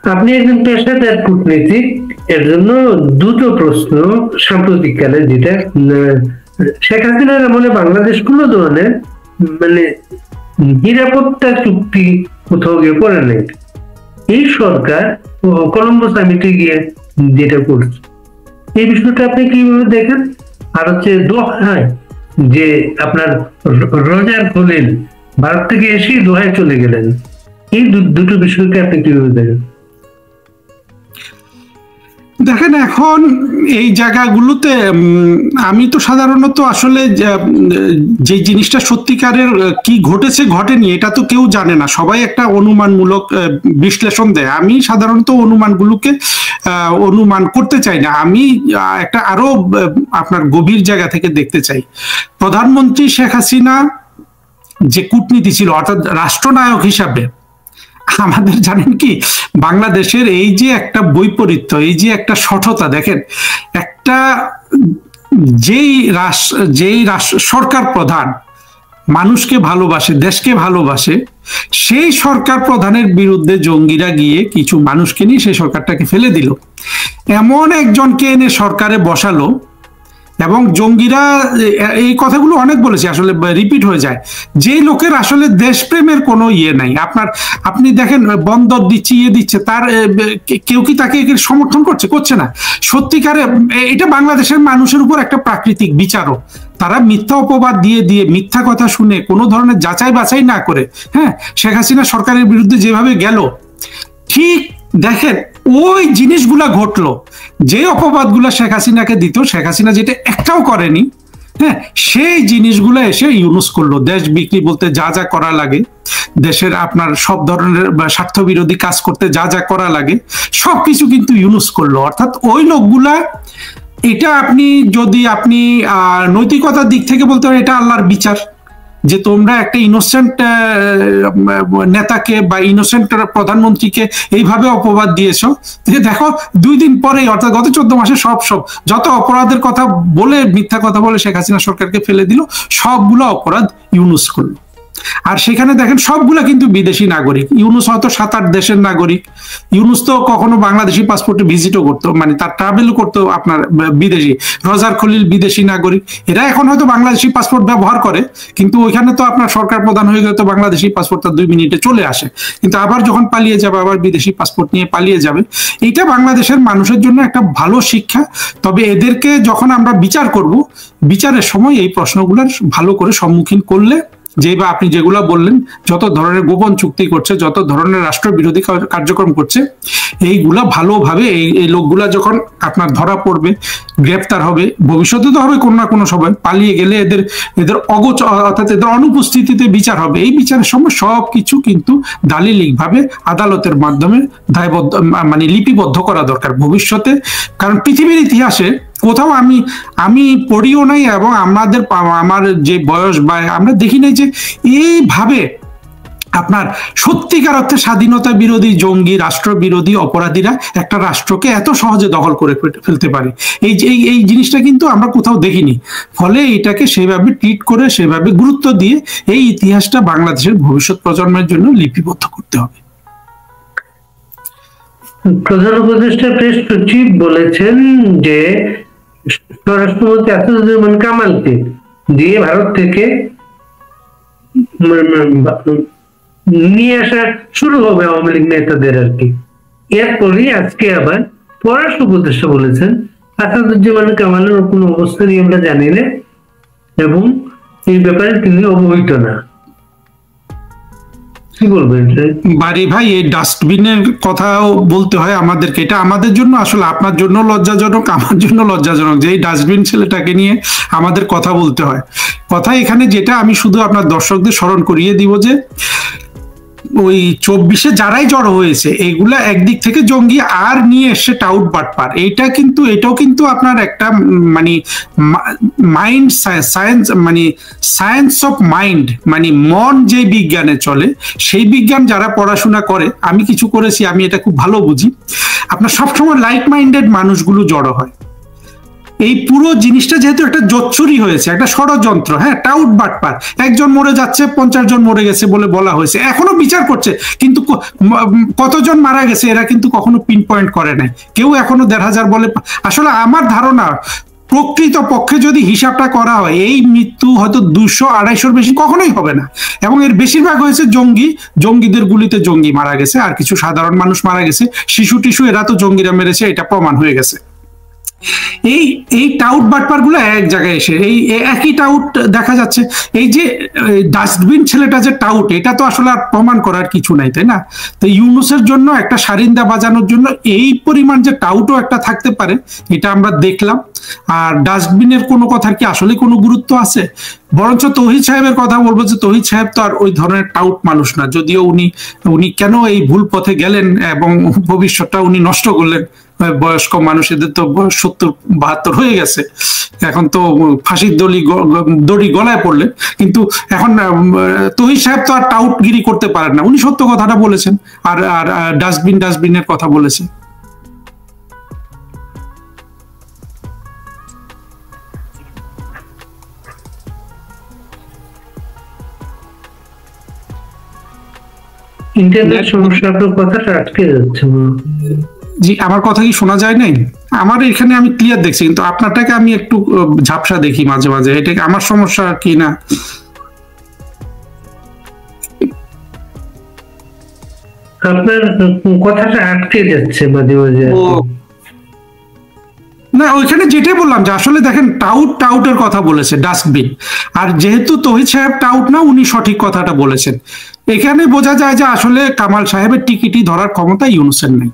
[SPEAKER 3] আপনি একজন পেশাদার কূটনীতিক, এর জন্য দুটো প্রশ্ন সাম্প্রতিককালে, যেটা শেখ হাসিনার আমলে বাংলাদেশ কোন ধরনের মানে নিরাপত্তা চুক্তি কোথাও গিয়ে করে নাই। এই সরকার কলম্বো সামিটে গিয়ে যেটা করছে, এই বিষয়টা আপনি কিভাবে দেখেন? আর হচ্ছে দোহায় যে আপনার রজার খলিল ভারত থেকে এসে দোহায় চলে গেলেন, এই দুটো বিষয়কে আপনি কিভাবে দেখেন?
[SPEAKER 2] দেখেন, এখন এই জায়গাগুলোতে আমি তো সাধারণত আসলে যে জিনিসটা সত্যিকারের কি ঘটেছে ঘটেনি এটা তো কেউ জানে না, সবাই একটা অনুমানমূলক বিশ্লেষণ দেয়। আমি সাধারণত অনুমানগুলোকে অনুমান করতে চাই না, আমি একটা আরো আপনার গভীর জায়গা থেকে দেখতে চাই। প্রধানমন্ত্রী শেখ হাসিনা যে কূটনীতি ছিল, অর্থাৎ রাষ্ট্রনায়ক হিসাবে আমাদের জানেন কি বাংলাদেশের এই যে একটা বৈপরীত্য, এই যে একটা সঠতা, দেখেন একটা যেই সরকার প্রধান মানুষকে ভালোবাসে, দেশকে ভালোবাসে, সেই সরকার প্রধানের বিরুদ্ধে জঙ্গিরা গিয়ে কিছু মানুষকে নিয়ে সেই সরকারটাকে ফেলে দিল, এমন একজনকে এনে সরকারে বসালো। এবং জঙ্গিরা এই কথাগুলো অনেক বলেছে, আসলে রিপিট হয়ে যায়, যে লোকের আসলে দেশপ্রেমের কোনো ইয়ে নাই। আপনি দেখেন বন্দর দিচ্ছে, ইয়ে দিচ্ছে, তার কেউ কি তাকে সমর্থন করছে না। সত্যিকারে এটা বাংলাদেশের মানুষের উপর একটা প্রাকৃতিক বিচারও, তারা মিথ্যা অপবাদ দিয়ে দিয়ে মিথ্যা কথা শুনে কোনো ধরনের যাচাই বাছাই না করে, হ্যাঁ, শেখ হাসিনা সরকারের বিরুদ্ধে যেভাবে গেল, ঠিক দেখেন ওই জিনিসগুলা ঘটলো, যে অপবাদগুলা শেখ হাসিনাকে দিত, শেখ হাসিনা যেটা একটাও করেনি, হ্যাঁ, সেই জিনিসগুলো এসে ইউনুস করলো। দেশ বিক্রি বলতে যা যা করা লাগে, দেশের আপনার সব ধরনের স্বার্থ বিরোধী কাজ করতে যা যা করা লাগে, সবকিছু কিন্তু ইউনুস করলো। অর্থাৎ ওই লোকগুলা, এটা যদি আপনি নৈতিকতার দিক থেকে বলতে পারেন, এটা আল্লাহর বিচার যে তোমরা একটা ইনোসেন্ট নেতাকে বা ইনোসেন্ট প্রধানমন্ত্রীকে এইভাবে অপবাদ দিয়েছো। দেখো 2 দিন পরে, অর্থাৎ গত 14 মাসে সব যত অপরাধের কথা বলে, মিথ্যা কথা বলে শেখ হাসিনা সরকারকে ফেলে দিল, সবগুলো অপরাধ ইউনুস করলো। আর সেখানে দেখেন সবগুলা কিন্তু বিদেশি নাগরিক। ইউনুস হয়তো 7-8 দেশের নাগরিক, ইউনুস তো কখনো বাংলাদেশি পাসপোর্টে ভিজিটও করতো, মানে তার ট্রাভেলও করতো আপনার বিদেশি। রজার খলিল বিদেশি নাগরিক, এরা এখন হয়তো বাংলাদেশি পাসপোর্ট ব্যবহার করে, কিন্তু ওইখানে তো আপনার সরকার প্রধান হয়ে গেলে তো বাংলাদেশি পাসপোর্ট তার 2 মিনিটে চলে আসে, কিন্তু আবার যখন পালিয়ে যাবে, আবার বিদেশি পাসপোর্ট নিয়ে পালিয়ে যাবে। এটা বাংলাদেশের মানুষের জন্য একটা ভালো শিক্ষা। তবে এদেরকে যখন আমরা বিচার করব, বিচারের সময় এই প্রশ্নগুলোর ভালো করে সম্মুখীন করলে, যে বা আপনি যেগুলো বললেন, যত ধরনের গোপন চুক্তি করছে, যত ধরনের রাষ্ট্রবিরোধী কার্যক্রম করছে, এইগুলা ভালোভাবে এই লোকগুলা যখন আপনার ধরা পড়বে, গ্রেপ্তার হবে, ভবিষ্যতে তো হবে কোনো না কোনো সময়, পালিয়ে গেলে এদের অর্থাৎ এদের অনুপস্থিতিতে বিচার হবে। এই বিচারের সময় সবকিছু কিন্তু দালিলিকভাবে আদালতের মাধ্যমে দায়বদ্ধ, মানে লিপিবদ্ধ করা দরকার ভবিষ্যতে। কারণ পৃথিবীর ইতিহাসে কোথাও আমি পড়িও নাই, এবং আমার যে বয়স বা আমরা দেখি নাই যে এইভাবে আপনার সত্যিকার অর্থে স্বাধীনতা বিরোধী, জঙ্গি, রাষ্ট্র বিরোধী অপরাধীরা একটা রাষ্ট্রকে এত সহজে দখল করে ফেলতে পারে। এই জিনিসটা কিন্তু আমরা কোথাও দেখিনি। ফলে এটাকে সেভাবে ট্রিট করে, সেভাবে গুরুত্ব দিয়ে এই ইতিহাসটা বাংলাদেশের ভবিষ্যৎ প্রজন্মের জন্য লিপিবদ্ধ করতে হবে।
[SPEAKER 3] প্রধান উপদেষ্টা প্রেস সচিব বলেছেন যে স্বরাষ্ট্রমন্ত্রী আসাদুজ্জামান কামালকে দিয়ে ভারত থেকে নিয়ে আসা শুরু হবে আওয়ামী লীগ নেতাদের আর কি। এরপরই আজকে আবার পররাষ্ট্র উপদেষ্টা বলেছেন আসাদুজ্জামান কামালের কোনো অবস্থা নিয়ে আমরা জানি না এবং এই ব্যাপারে তিনি অবহিত না। কি বলবেন?
[SPEAKER 2] বাড়ি ভাই, এই ডাস্টবিনের কথাও বলতে হয় আমাদেরকে। এটা আমাদের জন্য আসলে, আপনার জন্য লজ্জাজনক, আমার জন্য লজ্জাজনক যে এই ডাস্টবিন ছেলেটাকে নিয়ে আমাদের কথা বলতে হয়। কথা এখানে যেটা, আমি শুধু আপনার দর্শকদের স্মরণ করিয়ে দিব যে ওই 24-এ যারাই জড়ো হয়েছে এগুলা একদিক থেকে জঙ্গি, আর নিয়ে এসছে টাউট বাটপার। এটাও কিন্তু আপনার একটা মানে মাইন্ড সায়েন্স, মানে সায়েন্স অফ মাইন্ড, মানে মন যে বিজ্ঞানে চলে সেই বিজ্ঞান যারা পড়াশোনা করে, আমি কিছু করেছি, আমি এটা খুব ভালো বুঝি। আপনার সবসময় লাইক মাইন্ডেড মানুষগুলো জড়ো হয়। এই পুরো জিনিসটা যেহেতু একটা জোচ্চুরি হয়েছে, একটা ষড়যন্ত্র, হ্যাঁ, টাউট বাটপার, একজন মরে যাচ্ছে, 50 জন মরে গেছে বলে বলা হয়েছে, এখনো বিচার করছে, কিন্তু কতজন মারা গেছে এরা কিন্তু কখনো পিন পয়েন্ট করে নাই, কেউ এখনো 1,500 বলে। আসলে আমার ধারণা, প্রকৃত পক্ষে যদি হিসাবটা করা হয়, এই মৃত্যু হয়তো 200-250-র বেশি কখনোই হবে না, এবং এর বেশিরভাগ হয়েছে জঙ্গিদের গুলিতে জঙ্গি মারা গেছে, আর কিছু সাধারণ মানুষ মারা গেছে, শিশু টিশু এরা তো জঙ্গিরা মেরেছে, এটা প্রমাণ হয়ে গেছে। এই টাউট বাটপার গুলো এক জায়গায় এসে এই একই টাউট দেখা যাচ্ছে। এই যে ডাস্টবিন ছেলেটা যে টাউট, এটা তো আসলে আর প্রমাণ করার কিছু নাই, তাই না? তো ইউনূসের জন্য একটা সারিন্দা বাজানোর জন্য এই পরিমাণ যে টাউটও একটা থাকতে পারে, এটা আমরা দেখলাম। আর ডাস্টবিনের কোনো কথার কি আসলে কোনো গুরুত্ব আছে? বরঞ্চ তৌহিদ সাহেবের কথা বলবো যে তৌহিদ সাহেব তো আর ওই ধরনের টাউট মানুষ না, যদিও উনি কেন এই ভুল পথে গেলেন এবং ভবিষ্যৎটা উনি নষ্ট করলেন। বয়স্ক মানুষদের তো 70-72 হয়ে গেছে, এখন তো ফাঁসির দড়ি গলায় পড়লে, কিন্তু এখন তৌহিদ সাহেব তো আর টাউটগিরি করতে পারেন না, উনি সত্য কথাটা বলেছেন, আর ডাস্টবিনের কথা বলেছে।
[SPEAKER 3] ইন্টারনেট সমস্যা, আপনার কথাটা আটকে যাচ্ছে।
[SPEAKER 2] জি, আমার কথা কি শোনা যায় নাই? আমার এখানে আমি ক্লিয়ার দেখছি, কিন্তু আপনারটাকে আমি একটু ঝাপসা দেখি মাঝে মাঝে, এটা আমার সমস্যা কি না?
[SPEAKER 3] আপনার কথাটা আটকে যাচ্ছে মাঝে মাঝে।
[SPEAKER 2] না, ওইখানে যেটাই বললাম যে আসলে দেখেন, টাউটের কথা বলেছে ডাস্টবিন, আর যেহেতু তৌহিদ সাহেব টাউট না, উনি সঠিক কথাটা বলেছেন। এখানে বোঝা যায় যে আসলে কামাল সাহেবের টিকিটই ধরার ক্ষমতা ইউনূসের নাই।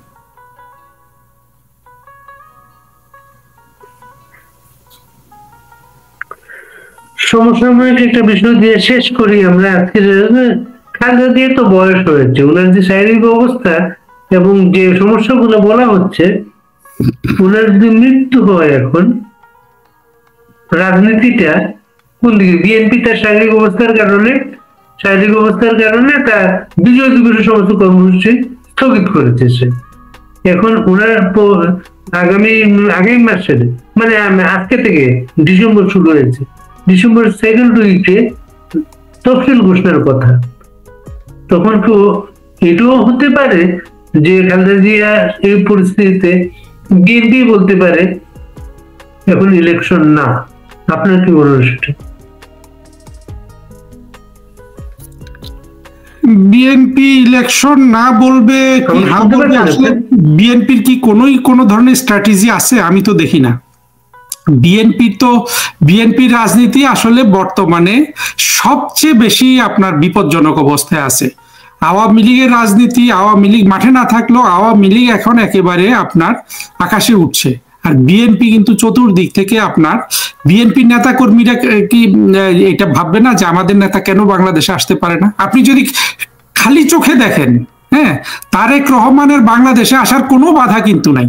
[SPEAKER 3] সমসাময়িক একটা বিষয় দিয়ে শেষ করি আমরা আজকে। খালেদা দিয়ে তো বয়স হয়েছে, ওনার যে শারীরিক অবস্থা এবং যে সমস্যাগুলো বলা হচ্ছে, ওনার যদি মৃত্যু হয়, এখন রাজনীতিটা কোন দিকে? বিএনপি তার শারীরিক অবস্থার কারণে তার বিজয় দিবসের সমস্ত কর্মসূচি স্থগিত করেছে সে। এখন ওনার আগামী মাসের, মানে আজকে থেকে ডিসেম্বর শুরু হয়েছে, ডিসেম্বর 2nd উইকে তফসিল ঘোষণার কথা। তখন তো এটাও হতে পারে যে খালেদা জিয়া এই পরিস্থিতিতে বিএনপি বলতে পারে এখন ইলেকশন না। আপনার কি মনে হয় সেটা?
[SPEAKER 2] বিএনপি ইলেকশন না বলবে কি হ্যাঁ বলবে? আসলে বিএনপির কি কোনো ধরনের স্ট্র্যাটেজি আছে? আমি তো দেখি না। বিএনপির রাজনীতি আসলে বর্তমানে সবচেয়ে বেশি আপনার বিপজ্জনক অবস্থায় আছে। আওয়ামী লীগের রাজনীতি, আওয়ামী লীগ মাঠে না থাকলেও আওয়ামী লীগ এখন একেবারে আপনার আকাশে উঠছে, আর বিএনপি কিন্তু চতুর্দিক থেকে আপনার, বিএনপির নেতা কর্মীরা কি এটা ভাববে না যে আমাদের নেতা কেন বাংলাদেশে আসতে পারে না? আপনি যদি খালি চোখে দেখেন, হ্যাঁ, তারেক রহমানের বাংলাদেশে আসার কোনো বাধা কিন্তু নাই।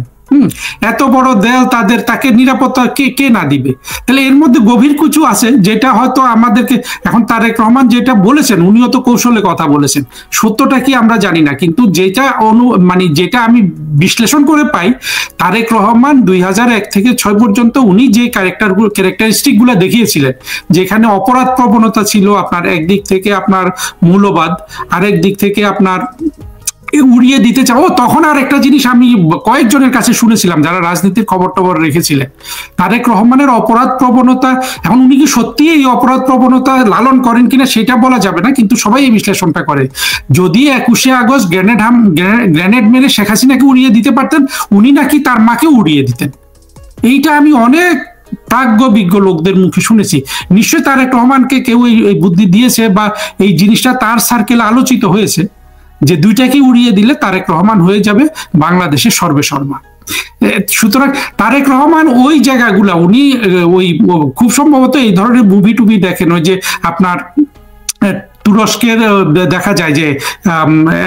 [SPEAKER 2] এত বড় দেল, তাকে নিরাপত্তা কে না দিবে? তাহলে এর মধ্যে গভীর কিছু আছে, যেটা হয়তো আমাদেরকে, এখন তারেক রহমান যেটা বলেছেন, উনিও তো কৌশলে কথা বলেছেন, সত্যটা কি আমরা জানি না, কিন্তু যেটা আমি বিশ্লেষণ করে পাই, তারেক রহমান 2001 থেকে 6 পর্যন্ত উনি যে ক্যারেক্টারিস্টিক গুলা দেখিয়েছিলেন, যেখানে অপরাধ প্রবণতা ছিল আপনার একদিক থেকে, আপনার মূল্যবাদ আরেক দিক থেকে আপনার উড়িয়ে দিতে চাও। তখন আর একটা জিনিস আমি কয়েকজনের কাছে শুনেছিলাম যারা রাজনীতির খবর টবর রেখেছিলেন, তারেক রহমানের অপরাধ প্রবণতা, এখন উনি কি সত্যি এই অপরাধ প্রবণতা লালন করেন কিনা সেটা বলা যাবে না, কিন্তু সবাই এই বিশ্লেষণটা করে, যদি 21শে আগস্ট গ্রেনেড মেরে শেখ হাসিনাকে উড়িয়ে দিতে পারতেন, উনি নাকি তার মাকে উড়িয়ে দিতেন। এইটা আমি অনেক প্রাজ্ঞ বিজ্ঞ লোকদের মুখে শুনেছি। নিশ্চয়ই তারেক রহমানকে কেউ এই বুদ্ধি দিয়েছে বা এই জিনিসটা তার সার্কেলে আলোচিত হয়েছে যে দুইটাকে উড়িয়ে দিলে তারেক রহমান হয়ে যাবে বাংলাদেশের সর্বেসর্বা। সুতরাং তারেক রহমান ওই জায়গাগুলা উনি ওই খুব সম্ভবত এই ধরনের মুভি টুভি দেখেন, ওই যে আপনার তুরস্কের দেখা যায় যে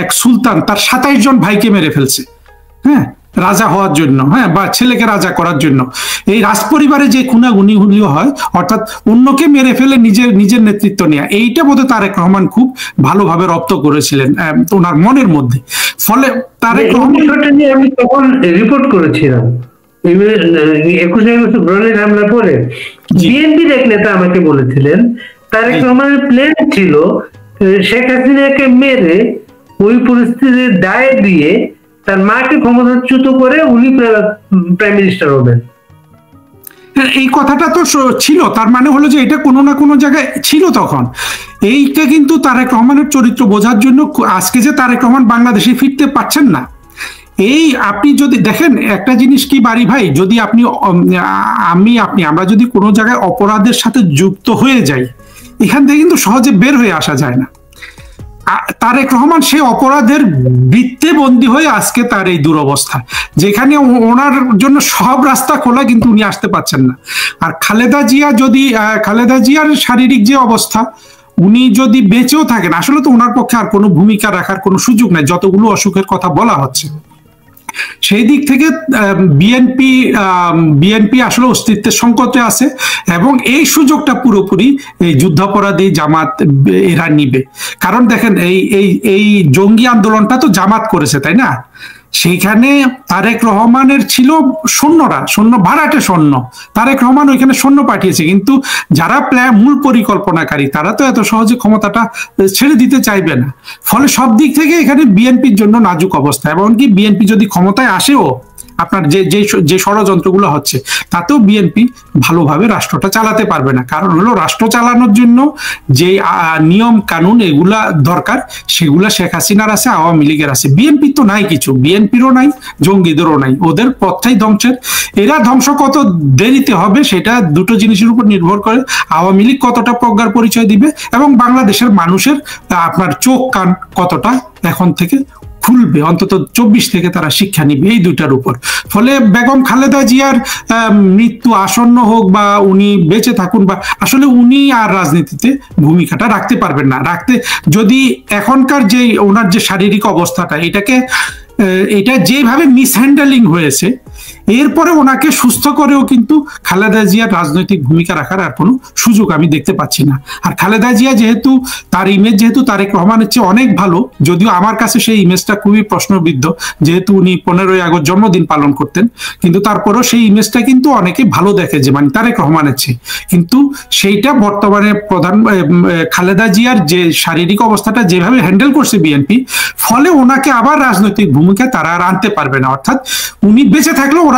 [SPEAKER 2] এক সুলতান তার 27 জন ভাইকে মেরে ফেলছে, হ্যাঁ, রাজা হওয়ার জন্য, হ্যাঁ, বা ছেলেকে রাজা করার জন্য। এই রাজপরিবারে যে খুনাগুনিগুলিও হয়, অর্থাৎ অন্যকে মেরে ফেলে নিজের নেতৃত্ব নেওয়া, এইটা বোধহয় তারেক রহমান খুব ভালোভাবে রপ্ত করেছিলেন ওনার মনের মধ্যে। ফলে তারেক রহমান
[SPEAKER 3] নিয়ে আমি তখন রিপোর্ট করেছিলাম 21 আগস্ট ব্রণের হামলা পরে। বিএনপির এক নেতা আমাকে বলেছিলেন তারেক রহমানের প্ল্যান ছিল শেখ হাসিনাকে মেরে ওই পরিস্থিতির দায় দিয়ে তার মাকে ক্ষমতাচ্যুত করে উনি প্রাইম মিনিস্টার হবেন।
[SPEAKER 2] এই কথাটা তো ছিল, তার মানে হলো যে এটা কোনো না কোনো জায়গায় ছিল তখন। এইটা কিন্তু তারেক রহমানের চরিত্র বোঝার জন্য আজকে যে তারেক রহমান বাংলাদেশে ফিরতে পারছেন না, এই আপনি যদি দেখেন একটা জিনিস কি বাড়ি ভাই, যদি আপনি আমরা যদি কোনো জায়গায় অপরাধের সাথে যুক্ত হয়ে যাই, এখান থেকে কিন্তু সহজে বের হয়ে আসা যায় না। তারেক রহমান সেই অপরাধের বৃত্তে বন্দী হয়ে আজকে তার এই দুরবস্থা, যেখানে ওনার জন্য সব রাস্তা খোলা কিন্তু উনি আসতে পারছেন না। আর খালেদা জিয়ার শারীরিক যে অবস্থা, উনি যদি বেঁচেও থাকেন, আসলে তো ওনার পক্ষে আর কোনো ভূমিকা রাখার কোনো সুযোগ নাই, যতগুলো অসুখের কথা বলা হচ্ছে। সেই দিক থেকে বিএনপি আসলে অস্তিত্বের সংকটে আছে, এবং এই সুযোগটা পুরোপুরি এই যুদ্ধাপরাধী জামাত এরা নিবে। কারণ দেখেন এই জঙ্গি আন্দোলনটা তো জামাত করেছে, তাই না? সেইখানে তারেক রহমানের ছিল সৈন্য ভাড়াটে সৈন্য, তারেক রহমান ওইখানে সৈন্য পাঠিয়েছে, কিন্তু যারা মূল পরিকল্পনাকারী তারা তো এত সহজে ক্ষমতাটা ছেড়ে দিতে চাইবে না। ফলে সব দিক থেকে এখানে বিএনপির জন্য নাজুক অবস্থা। এমনকি বিএনপি যদি ক্ষমতায় আসেও, আপনার যে ষড়যন্ত্রগুলো হচ্ছে, তাতেও বিএনপি ভালোভাবে রাষ্ট্রটা চালাতে পারবে না। কারণ হলো রাষ্ট্র চালানোর জন্য যে নিয়ম কানুন এগুলা দরকার, সেগুলা শেখ হাসিনার আছে, আওয়ামী লীগের আছে। বিএনপির তো নাই কিছু, বিএনপিরও নাই, জঙ্গিদেরও নাই, ওদের পথটাই ধ্বংসের। এরা ধ্বংস কত দেরিতে হবে সেটা দুটো জিনিসের উপর নির্ভর করে। আওয়ামী লীগ কতটা প্রজ্ঞার পরিচয় দিবে, এবং বাংলাদেশের মানুষের আপনার চোখ কান কতটা এখন থেকে খুলবে, অন্তত 24 থেকে তারা শিক্ষা নিবে, এই দুইটার উপর। ফলে বেগম খালেদা জিয়ার মৃত্যু আসন্ন হোক বা উনি বেঁচে থাকুন, বা আসলে উনি আর রাজনীতিতে ভূমিকাটা রাখতে পারবেন না। যদি এখনকার যে ওনার যে শারীরিক অবস্থাটা, এটা যেভাবে মিসহ্যান্ডেলিং হয়েছে, এরপরে ওনাকে সুস্থ করেও কিন্তু খালেদা জিয়ার রাজনৈতিক ভূমিকা রাখার আর কোনো সুযোগ আমি দেখতে পাচ্ছি না। আর খালেদা জিয়া যেহেতু তার ইমেজ যেহেতু তারেক রহমানের চেয়ে অনেক ভালো, যদিও আমার কাছে সেই ইমেজটা খুবই প্রশ্নবিদ্ধ, যেহেতু উনি 15ই আগস্ট জন্মদিন পালন করতেন, কিন্তু তারপরেও সেই ইমেজটা কিন্তু অনেকে ভালো দেখে যে মানে তারেক রহমানের চেয়ে। কিন্তু সেইটা বর্তমানে খালেদা জিয়ার যে শারীরিক অবস্থাটা যেভাবে হ্যান্ডেল করছে বিএনপি, ফলে ওনাকে আবার রাজনৈতিক ভূমিকা তারা আর আনতে পারবে না। অর্থাৎ উনি বেঁচে থাকলেও ওরা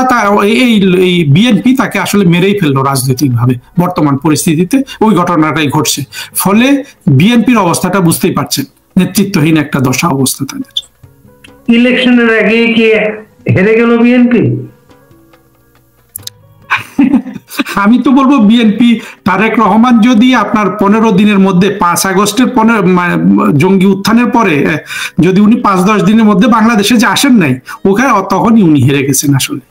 [SPEAKER 2] এই বিএনপি তাকে আসলে মেরেই ফেললো রাজনৈতিকভাবে। বর্তমান পরিস্থিতিতে ওই ঘটনাটাই ঘটছে। ফলে বিএনপির অবস্থাটা বুঝতেই পারছেন, নেতৃত্বহীন একটা দশা অবস্থা তাদের।
[SPEAKER 3] ইলেকশনের আগে কি হেরে গেল বিএনপি?
[SPEAKER 2] আমি তো বলবো বিএনপি, তারেক রহমান যদি আপনার 15 দিনের মধ্যে 5 আগস্টের জঙ্গি উত্থানের পরে যদি উনি 5-10 দিনের মধ্যে বাংলাদেশে যে আসেন নাই, ওখানে তখনই উনি হেরে গেছেন আসলে।